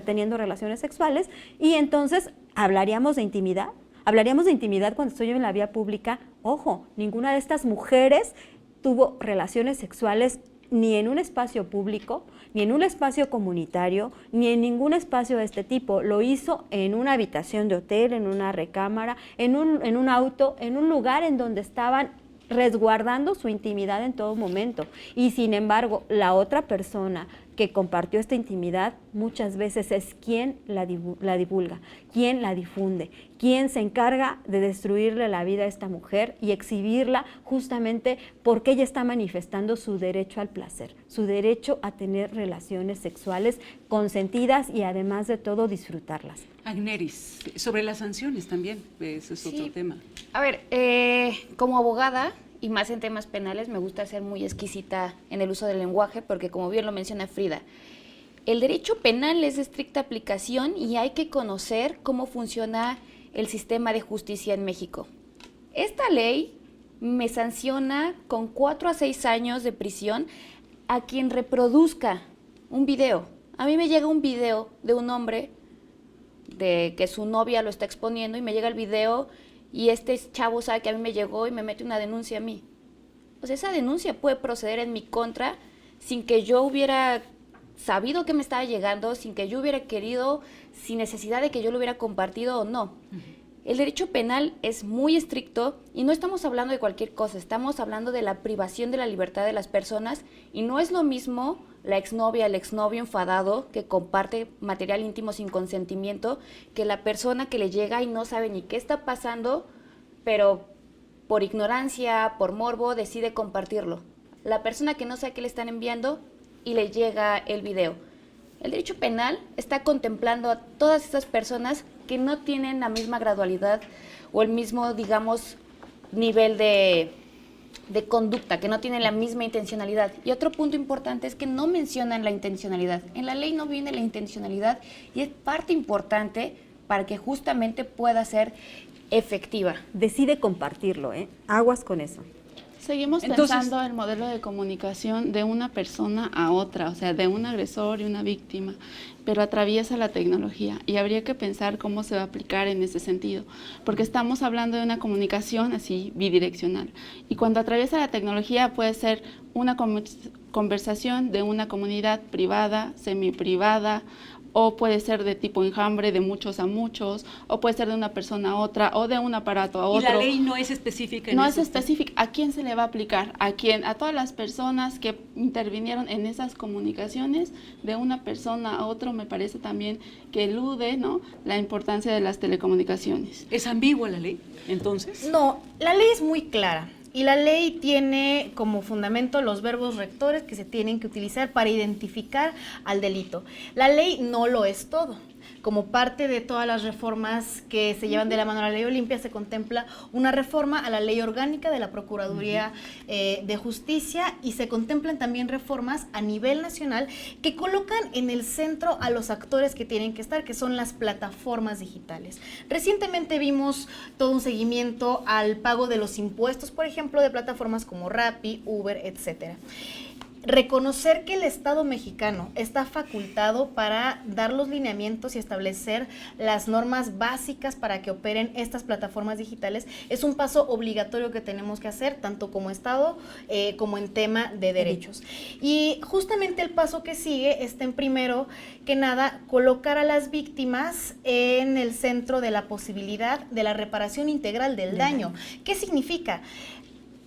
teniendo relaciones sexuales, y entonces hablaríamos de intimidad. Hablaríamos de intimidad cuando estoy en la vía pública. Ojo, ninguna de estas mujeres tuvo relaciones sexuales ni en un espacio público, ni en un espacio comunitario, ni en ningún espacio de este tipo. Lo hizo en una habitación de hotel, en una recámara, en un auto, en un lugar en donde estaban resguardando su intimidad en todo momento. Y sin embargo, la otra persona que compartió esta intimidad muchas veces es quien la divulga, quien la difunde, quien se encarga de destruirle la vida a esta mujer y exhibirla justamente porque ella está manifestando su derecho al placer, su derecho a tener relaciones sexuales consentidas y además de todo disfrutarlas. Agneris, sobre las sanciones también, ese es otro tema. A ver, como abogada, y más en temas penales, me gusta ser muy exquisita en el uso del lenguaje, porque como bien lo menciona Frida, el derecho penal es de estricta aplicación y hay que conocer cómo funciona el sistema de justicia en México. Esta ley me sanciona con 4 a 6 años de prisión a quien reproduzca un video. A mí me llega un video de un hombre de que su novia lo está exponiendo y me llega el video y este chavo sabe que a mí me llegó y me mete una denuncia a mí. O sea, esa denuncia puede proceder en mi contra sin que yo hubiera sabido que me estaba llegando, sin que yo hubiera querido, sin necesidad de que yo lo hubiera compartido o no. El derecho penal es muy estricto y no estamos hablando de cualquier cosa, estamos hablando de la privación de la libertad de las personas y no es lo mismo la exnovia, el exnovio enfadado que comparte material íntimo sin consentimiento que la persona que le llega y no sabe ni qué está pasando, pero por ignorancia, por morbo, decide compartirlo. La persona que no sabe qué le están enviando y le llega el video. El derecho penal está contemplando a todas estas personas que no tienen la misma gradualidad o el mismo, digamos, nivel de conducta, que no tienen la misma intencionalidad. Y otro punto importante es que no mencionan la intencionalidad. En la ley no viene la intencionalidad y es parte importante para que justamente pueda ser efectiva. Decide compartirlo, aguas con eso. Seguimos pensando el modelo de comunicación de una persona a otra, o sea, de un agresor y una víctima, pero atraviesa la tecnología y habría que pensar cómo se va a aplicar en ese sentido, porque estamos hablando de una comunicación así bidireccional y cuando atraviesa la tecnología puede ser una conversación de una comunidad privada, semiprivada, o puede ser de tipo enjambre, de muchos a muchos, o puede ser de una persona a otra, o de un aparato a otro. Y la ley no es específica. No es específica. ¿A quién se le va a aplicar? ¿A quién? A todas las personas que intervinieron en esas comunicaciones, de una persona a otro, me parece también que elude, ¿no?, la importancia de las telecomunicaciones. ¿Es ambigua la ley, entonces? No, la ley es muy clara. Y la ley tiene como fundamento los verbos rectores que se tienen que utilizar para identificar al delito. La ley no lo es todo. Como parte de todas las reformas que se llevan de la mano a la ley Olimpia, se contempla una reforma a la ley orgánica de la Procuraduría de Justicia y se contemplan también reformas a nivel nacional que colocan en el centro a los actores que tienen que estar, que son las plataformas digitales. Recientemente vimos todo un seguimiento al pago de los impuestos, por ejemplo, de plataformas como Rappi, Uber, etcétera. Reconocer que el Estado mexicano está facultado para dar los lineamientos y establecer las normas básicas para que operen estas plataformas digitales es un paso obligatorio que tenemos que hacer, tanto como Estado como en tema de derechos. Y justamente el paso que sigue está en, primero que nada, colocar a las víctimas en el centro de la posibilidad de la reparación integral del daño. ¿Qué significa?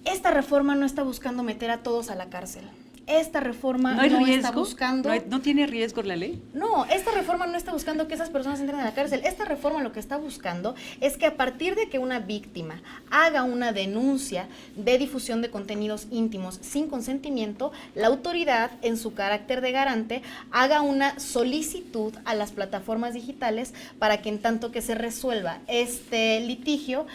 Esta reforma no está buscando meter a todos a la cárcel. esta reforma ¿No hay no está riesgo? buscando... ¿No tiene riesgo la ley? No, esta reforma no está buscando que esas personas entren a la cárcel. Esta reforma lo que está buscando es que a partir de que una víctima haga una denuncia de difusión de contenidos íntimos sin consentimiento, la autoridad, en su carácter de garante, haga una solicitud a las plataformas digitales para que en tanto que se resuelva este litigio,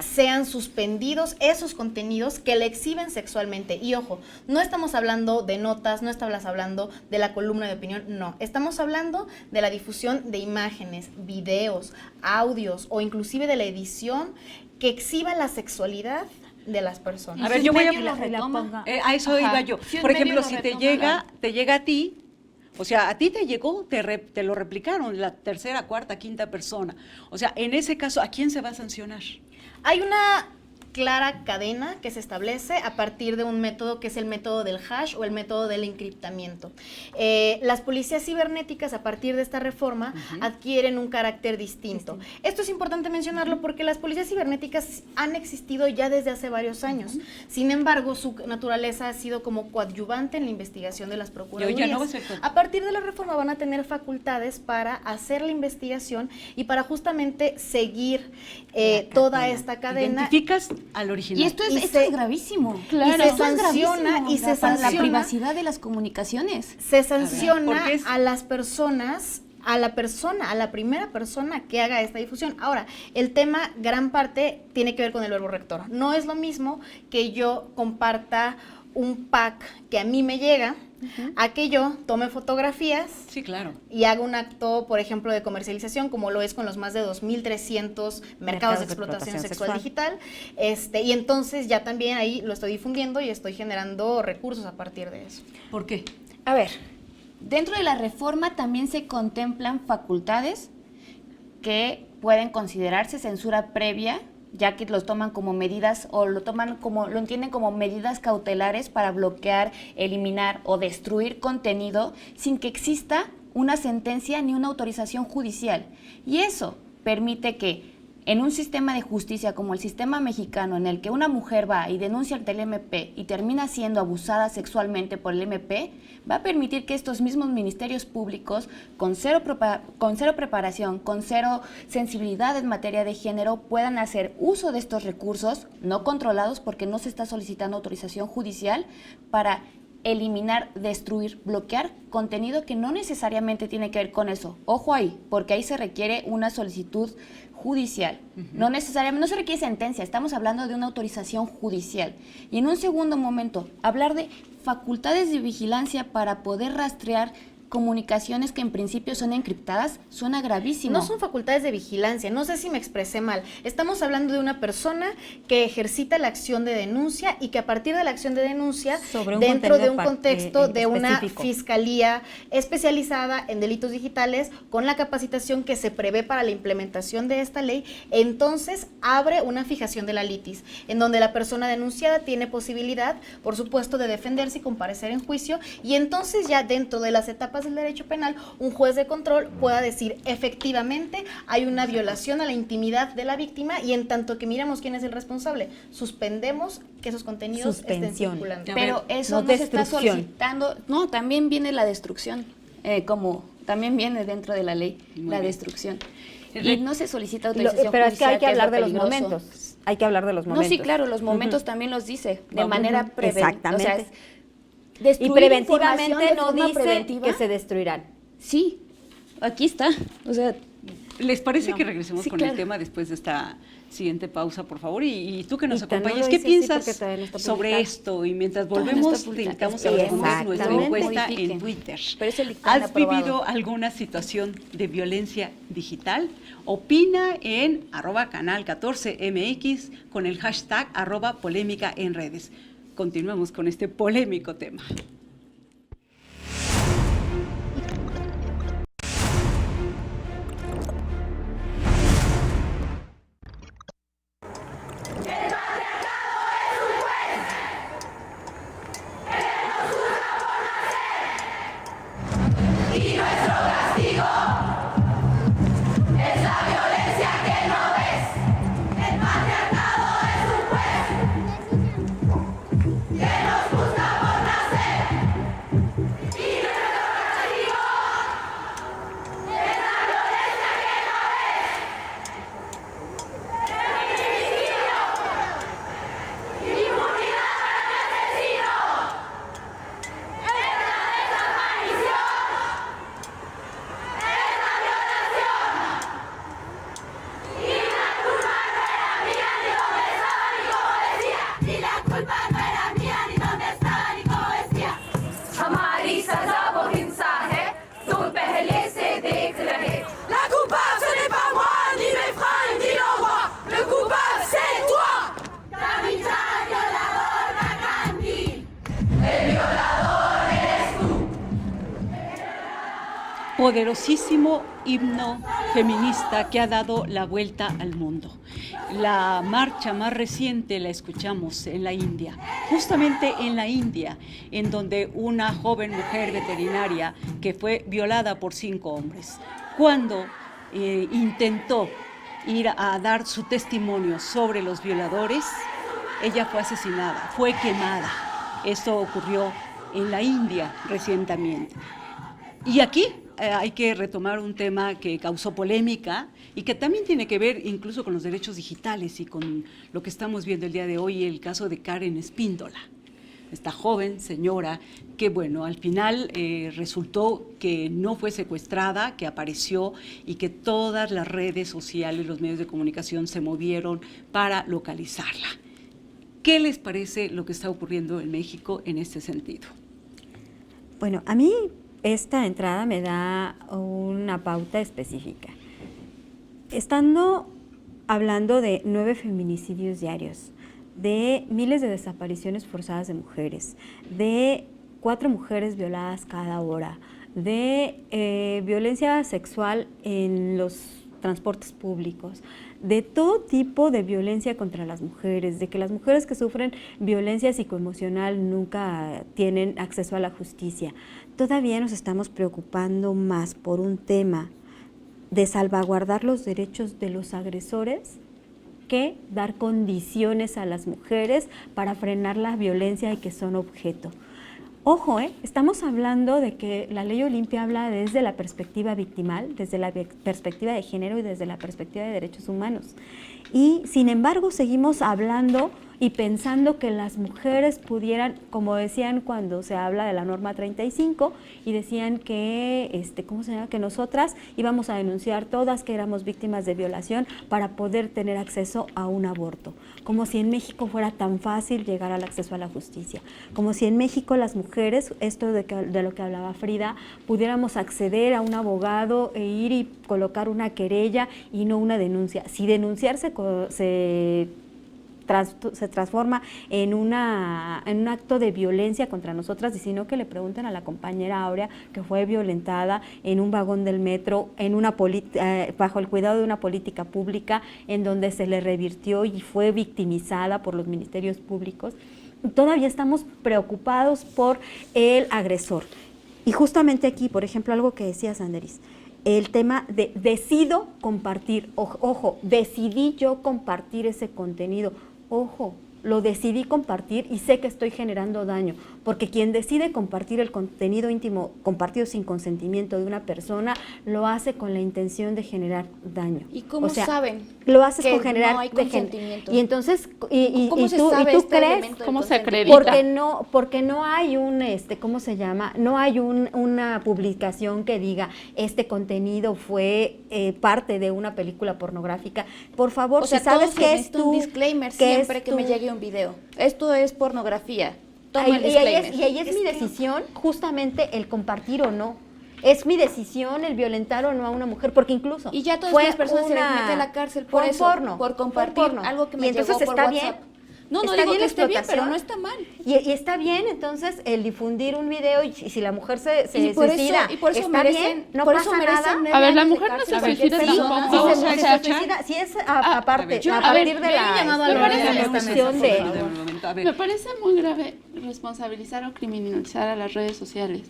sean suspendidos esos contenidos que le exhiben sexualmente. Y ojo, no estamos hablando de notas, no estamos hablando de la columna de opinión, no. Estamos hablando de la difusión de imágenes, videos, audios o inclusive de la edición que exhiba la sexualidad de las personas. A ver, yo voy a... lo retoma. A eso Ajá. iba yo. Si un Por medio ejemplo, lo si retoma, te llega a ti, o sea, a ti te llegó, te lo replicaron, la tercera, cuarta, quinta persona. O sea, en ese caso, ¿a quién se va a sancionar? Hay una clara cadena que se establece a partir de un método que es el método del hash o el método del encriptamiento. Las policías cibernéticas a partir de esta reforma adquieren un carácter distinto. Esto es importante mencionarlo porque las policías cibernéticas han existido ya desde hace varios años. Sin embargo, su naturaleza ha sido como coadyuvante en la investigación de las procuradurías. Ya no va a ser A partir de la reforma van a tener facultades para hacer la investigación y para justamente seguir toda esta cadena. Identificas al original. Y esto es Y gravísimo. se Esto es sanciona, gravísimo, y se para la sanciona. privacidad de las comunicaciones. Se sanciona porque es- a las personas, a la primera persona que haga esta difusión. Ahora, el tema, gran parte, tiene que ver con el verbo rector. No es lo mismo que yo comparta un pack que a mí me llega, a que yo tome fotografías Sí, claro. y haga un acto, por ejemplo, de comercialización, como lo es con los más de 2.300 mercados de explotación sexual digital. Y entonces ya también ahí lo estoy difundiendo y estoy generando recursos a partir de eso. ¿Por qué? A ver, dentro de la reforma también se contemplan facultades que pueden considerarse censura previa, ya que los toman como medidas o lo entienden como medidas cautelares para bloquear, eliminar o destruir contenido sin que exista una sentencia ni una autorización judicial. Y eso permite que en un sistema de justicia como el sistema mexicano, en el que una mujer va y denuncia ante el MP y termina siendo abusada sexualmente por el MP, va a permitir que estos mismos ministerios públicos, con cero preparación, con cero sensibilidad en materia de género, puedan hacer uso de estos recursos, no controlados porque no se está solicitando autorización judicial, para eliminar, destruir, bloquear contenido que no necesariamente tiene que ver con eso. Ojo ahí, porque ahí se requiere una solicitud judicial. No necesariamente, no se requiere sentencia, estamos hablando de una autorización judicial. Y en un segundo momento, hablar de facultades de vigilancia para poder rastrear comunicaciones que en principio son encriptadas, suena gravísimo. No son facultades de vigilancia, no sé si me expresé mal. Estamos hablando de una persona que ejercita la acción de denuncia y que a partir de la acción de denuncia, Sobre un dentro de un contenido contexto de una específico. fiscalía especializada en delitos digitales, con la capacitación que se prevé para la implementación de esta ley, entonces abre una fijación de la litis, en donde la persona denunciada tiene posibilidad, por supuesto, de defenderse y comparecer en juicio, y entonces ya dentro de las etapas del derecho penal, un juez de control pueda decir efectivamente hay una violación a la intimidad de la víctima y en tanto que miremos quién es el responsable, suspendemos que esos contenidos estén Suspensión. circulando. Pero eso no no se está destrucción. solicitando. No, también viene la destrucción, como también viene dentro de la ley Muy la bien. destrucción. Y no se solicita Lo- autorización pero es que hay que judicial, hablar lo de los peligroso. momentos. Hay que hablar de los No, momentos. sí, claro, los momentos también los dice, de Vamos. manera preventiva. Exactamente. O sea, es Y destruir información preventivamente de no forma dice preventiva. que se destruirán. Sí, aquí está. O sea, ¿Les parece No. que regresemos Sí, con claro. el tema después de esta siguiente pausa, por favor? Y tú que nos Y tan no acompañas, lo ¿qué dice así piensas porque todavía no está sobre publicado. esto? Y mientras Todavía no volvemos, está te publicado. invitamos a que hagamos nuestra Exactamente. encuesta en Modifiquen. Twitter. Pero es el dictamen ¿Has aprobado. vivido alguna situación de violencia digital? Opina en @canal14mx con el hashtag @polémica en redes. Continuamos con este polémico tema. poderosísimo himno feminista que ha dado la vuelta al mundo. La marcha más reciente la escuchamos en la India, justamente en la India, en donde una joven mujer veterinaria que fue violada por 5 hombres, cuando intentó ir a dar su testimonio sobre los violadores, ella fue asesinada, fue quemada. Esto ocurrió en la India recientemente. Y aquí hay que retomar un tema que causó polémica y que también tiene que ver incluso con los derechos digitales y con lo que estamos viendo el día de hoy, el caso de Karen Espíndola, esta joven señora que, bueno, al final resultó que no fue secuestrada, que apareció y que todas las redes sociales, los medios de comunicación se movieron para localizarla. ¿Qué les parece lo que está ocurriendo en México en este sentido? Bueno, a mí esta entrada me da una pauta específica. Estando hablando de 9 feminicidios diarios, de miles de desapariciones forzadas de mujeres, de 4 mujeres violadas cada hora, de violencia sexual en los transportes públicos, de todo tipo de violencia contra las mujeres, de que las mujeres que sufren violencia psicoemocional nunca tienen acceso a la justicia. Todavía nos estamos preocupando más por un tema de salvaguardar los derechos de los agresores que dar condiciones a las mujeres para frenar la violencia y que son objeto. Ojo, estamos hablando de que la ley Olimpia habla desde la perspectiva victimal, desde la perspectiva de género y desde la perspectiva de derechos humanos. Y sin embargo seguimos hablando y pensando que las mujeres pudieran, como decían cuando se habla de la norma 35, y decían que, ¿cómo se llama?, que nosotras íbamos a denunciar todas que éramos víctimas de violación para poder tener acceso a un aborto. Como si en México fuera tan fácil llegar al acceso a la justicia. Como si en México las mujeres, esto de lo que hablaba Frida, pudiéramos acceder a un abogado e ir y colocar una querella y no una denuncia. Si denunciar se transforma en un acto de violencia contra nosotras, y sino que le pregunten a la compañera Aurea, que fue violentada en un vagón del metro, bajo el cuidado de una política pública, en donde se le revirtió y fue victimizada por los ministerios públicos. Todavía estamos preocupados por el agresor. Y justamente aquí, por ejemplo, algo que decía Sanderis, el tema de decido compartir, ojo, decidí yo compartir ese contenido. Ojo, lo decidí compartir y sé que estoy generando daño, porque quien decide compartir el contenido íntimo compartido sin consentimiento de una persona, lo hace con la intención de generar daño. ¿Y cómo saben? Lo haces que con generar no hay consentimiento? Y entonces, ¿Cómo se sabe tú crees, elemento del ¿cómo se consentimiento? acredita? porque no hay un, ¿cómo se llama? No hay una publicación que diga este contenido fue parte de una película pornográfica. Por favor, O sea, si sabes todos que es necesitan tú, un disclaimer que siempre es que me tú. llegue un video. Esto es pornografía. Toma el Y disclaimer. ahí es mi decisión, justamente el compartir o no. Es mi decisión el violentar o no a una mujer, porque incluso Y ya todas fue las personas se les una- mete a la cárcel por fue eso, porno, por compartir fue porno. algo que me Y entonces llegó por está WhatsApp. bien. No Está digo bien que la esté bien, pero explotación. no está mal. Y está bien, entonces, el difundir un video y si la mujer se Y por suicida, eso, y por eso está merecen, bien, no por pasa eso merecen nada. 9 A ver, la años de mujer no cárcel se cualquier suicida persona. tampoco. Si Vamos se a suicida, si es aparte, yo- a a ver, partir de yo he llamado a la Lorena en esta resolución mesa, de... por favor. Me parece muy grave responsabilizar o criminalizar a las redes sociales.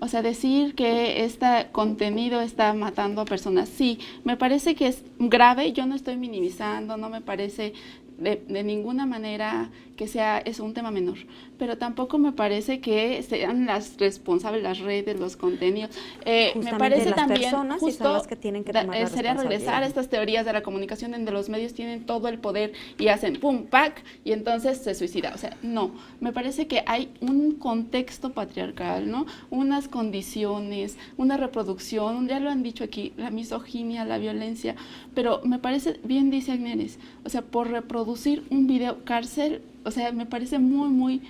O sea, decir que este contenido está matando a personas. Sí, me parece que es grave. Yo no estoy minimizando, no me parece de ninguna manera que es un tema menor, pero tampoco me parece que sean las responsables las redes, los contenidos. Me Justamente parece las también personas y son las que tienen que tomar la sería regresar a responsabilidad. estas teorías de la comunicación donde los medios tienen todo el poder y hacen pum, pac, y entonces se suicida. O sea, no, me parece que hay un contexto patriarcal, ¿no? Unas condiciones, una reproducción, ya lo han dicho aquí, la misoginia, la violencia, pero me parece, bien dice Agneris, o sea, por reproducir un video cárcel, o sea, me parece muy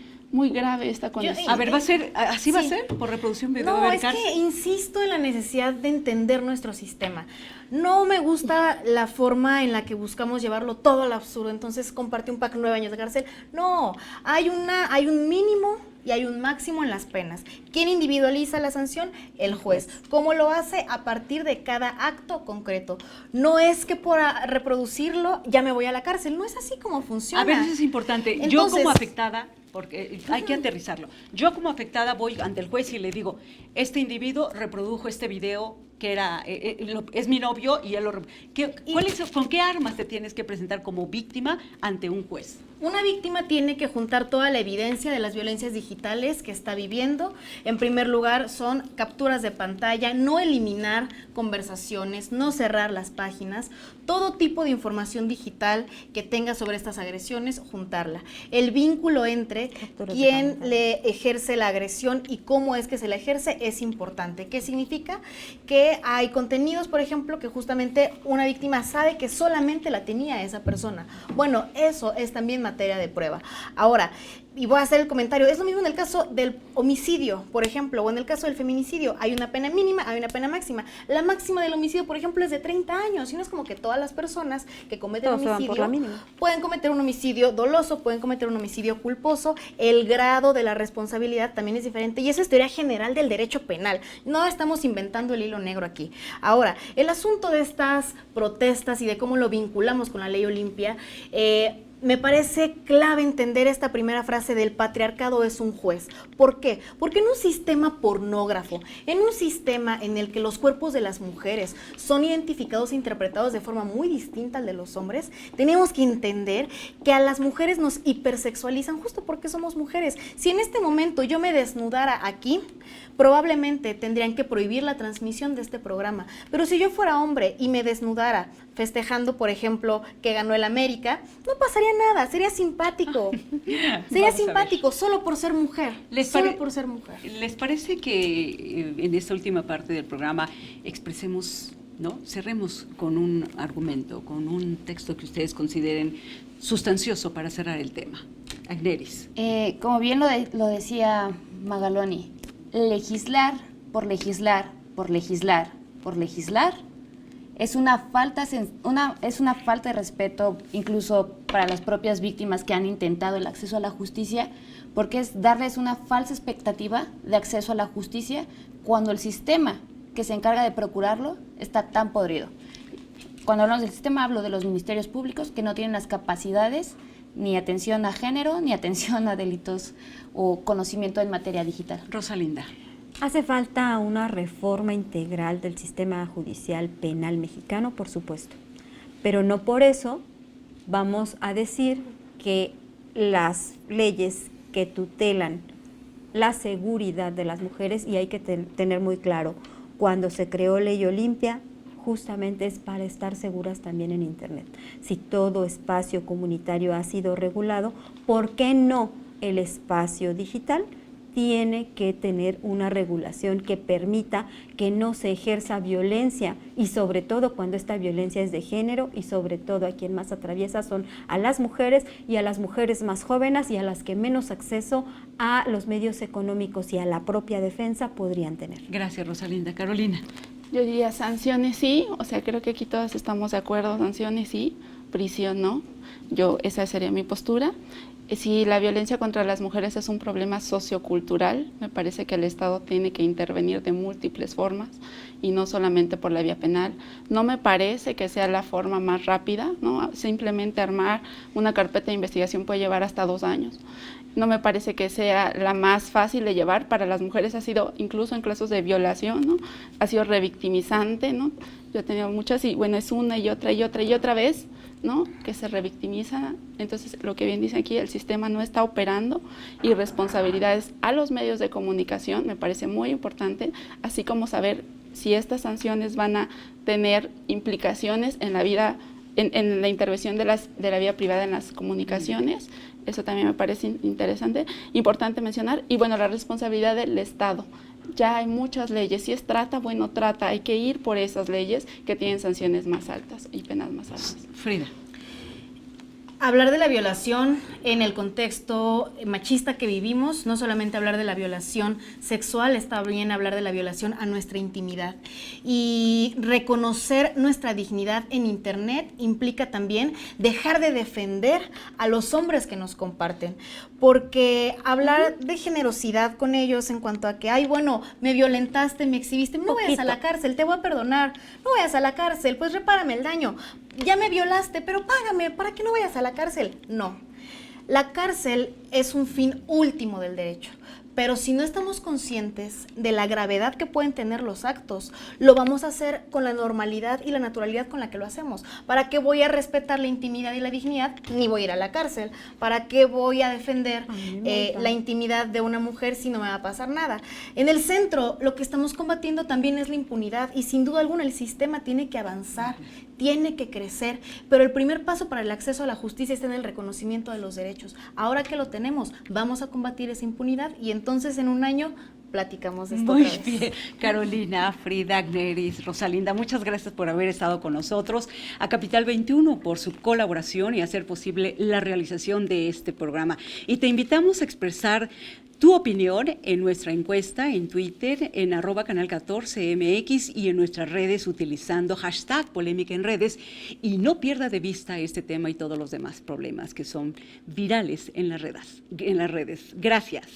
grave esta condición. A ver, ¿así va a Sí. ser? ¿Por reproducción video No, de ver es cárcel? que insisto en la necesidad de entender nuestro sistema. No me gusta la forma en la que buscamos llevarlo todo al absurdo. Entonces, comparte un pack 9 años de cárcel. No, hay un mínimo y hay un máximo en las penas. ¿Quién individualiza la sanción? El juez. ¿Cómo lo hace? A partir de cada acto concreto. No es que por reproducirlo ya me voy a la cárcel, no es así como funciona. A ver, eso es importante. Entonces, yo como afectada, porque hay que aterrizarlo, yo como afectada voy ante el juez y le digo, este individuo reprodujo este video que era, es mi novio y él lo... ¿Con qué armas te tienes que presentar como víctima ante un juez? Una víctima tiene que juntar toda la evidencia de las violencias digitales que está viviendo. En primer lugar, son capturas de pantalla, no eliminar conversaciones, no cerrar las páginas, todo tipo de información digital que tenga sobre estas agresiones, juntarla. El vínculo entre quién le ejerce la agresión y cómo es que se la ejerce es importante. ¿Qué significa? Que hay contenidos, por ejemplo, que justamente una víctima sabe que solamente la tenía esa persona. Bueno, eso es también materia de prueba. Ahora, y voy a hacer el comentario, es lo mismo en el caso del homicidio, por ejemplo, o en el caso del feminicidio. Hay una pena mínima, hay una pena máxima. La máxima del homicidio, por ejemplo, es de 30 años, y no es como que todas las personas que cometen homicidio pueden cometer un homicidio doloso, pueden cometer un homicidio culposo. El grado de la responsabilidad también es diferente, y esa es teoría general del derecho penal. No estamos inventando el hilo negro aquí. Ahora, el asunto de estas protestas y de cómo lo vinculamos con la ley Olimpia, me parece clave entender esta primera frase del patriarcado es un juez. ¿Por qué? Porque en un sistema pornógrafo, en un sistema en el que los cuerpos de las mujeres son identificados e interpretados de forma muy distinta al de los hombres, tenemos que entender que a las mujeres nos hipersexualizan justo porque somos mujeres. Si en este momento yo me desnudara aquí, probablemente tendrían que prohibir la transmisión de este programa. Pero si yo fuera hombre y me desnudara festejando, por ejemplo, que ganó el América, no pasaría nada, sería simpático. Sería simpático solo por ser mujer. Solo por ser mujer. ¿Les parece que en esta última parte del programa expresemos, ¿no? Cerremos con un argumento, con un texto que ustedes consideren sustancioso para cerrar el tema? Agneris. Como bien lo decía Magaloni, legislar por legislar, por legislar, por legislar, es una falta de respeto incluso para las propias víctimas que han intentado el acceso a la justicia, porque es darles una falsa expectativa de acceso a la justicia cuando el sistema que se encarga de procurarlo está tan podrido. Cuando hablamos del sistema hablo de los ministerios públicos que no tienen las capacidades ni atención a género, ni atención a delitos o conocimiento en materia digital. Rosalinda. Hace falta una reforma integral del sistema judicial penal mexicano, por supuesto, pero no por eso vamos a decir que las leyes que tutelan la seguridad de las mujeres, y hay que tener muy claro, cuando se creó Ley Olimpia, justamente es para estar seguras también en Internet. Si todo espacio comunitario ha sido regulado, ¿por qué no el espacio digital tiene que tener una regulación que permita que no se ejerza violencia, y sobre todo cuando esta violencia es de género, y sobre todo a quien más atraviesa son a las mujeres, y a las mujeres más jóvenes y a las que menos acceso a los medios económicos y a la propia defensa podrían tener? Gracias, Rosalinda. Carolina. Yo diría sanciones sí, o sea, creo que aquí todas estamos de acuerdo, sanciones sí, prisión no. Esa sería mi postura. Si la violencia contra las mujeres es un problema sociocultural, me parece que el Estado tiene que intervenir de múltiples formas y no solamente por la vía penal. No me parece que sea la forma más rápida, ¿no? Simplemente armar una carpeta de investigación puede llevar hasta 2 años. No me parece que sea la más fácil de llevar. Para las mujeres ha sido, incluso en casos de violación, ¿no? Ha sido revictimizante, ¿no? Yo he tenido muchas y bueno, es una y otra y otra y otra vez, ¿no? Que se revictimiza. Entonces, lo que bien dice aquí, el sistema no está operando, y responsabilidades a los medios de comunicación me parece muy importante, así como saber si estas sanciones van a tener implicaciones en la vida, en la intervención de la vida privada en las comunicaciones. Eso también me parece interesante, importante mencionar. Y bueno, la responsabilidad del Estado. Ya hay muchas leyes, si es trata, bueno, trata, hay que ir por esas leyes que tienen sanciones más altas y penas más altas. Frida. hablar de la violación en el contexto machista que vivimos, no solamente hablar de la violación sexual, está bien hablar de la violación a nuestra intimidad. Y reconocer nuestra dignidad en Internet implica también dejar de defender a los hombres que nos comparten, porque hablar de generosidad con ellos en cuanto a que, ay, bueno, me violentaste, me exhibiste, no vayas a la cárcel, te voy a perdonar, no vayas a la cárcel, pues repárame el daño. Ya me violaste, pero págame para que no vayas a la cárcel. No, la cárcel es un fin último del derecho, pero si no estamos conscientes de la gravedad que pueden tener los actos, lo vamos a hacer con la normalidad y la naturalidad con la que lo hacemos. ¿Para qué voy a respetar la intimidad y la dignidad? Ni voy a ir a la cárcel. ¿Para qué voy a defender la intimidad de una mujer si no me va a pasar nada? En el centro, lo que estamos combatiendo también es la impunidad y sin duda alguna el sistema tiene que avanzar, tiene que crecer, pero el primer paso para el acceso a la justicia está en el reconocimiento de los derechos. Ahora que lo tenemos, vamos a combatir esa impunidad y entonces en un año platicamos de esto. Muy otra vez. bien, Carolina, Frida, Agneris, Rosalinda, muchas gracias por haber estado con nosotros, a Capital 21 por su colaboración y hacer posible la realización de este programa. Y te invitamos a expresar tu opinión en nuestra encuesta en Twitter, en @canal14mx y en nuestras redes utilizando #polémica en redes. Y no pierda de vista este tema y todos los demás problemas que son virales en las redes. Gracias.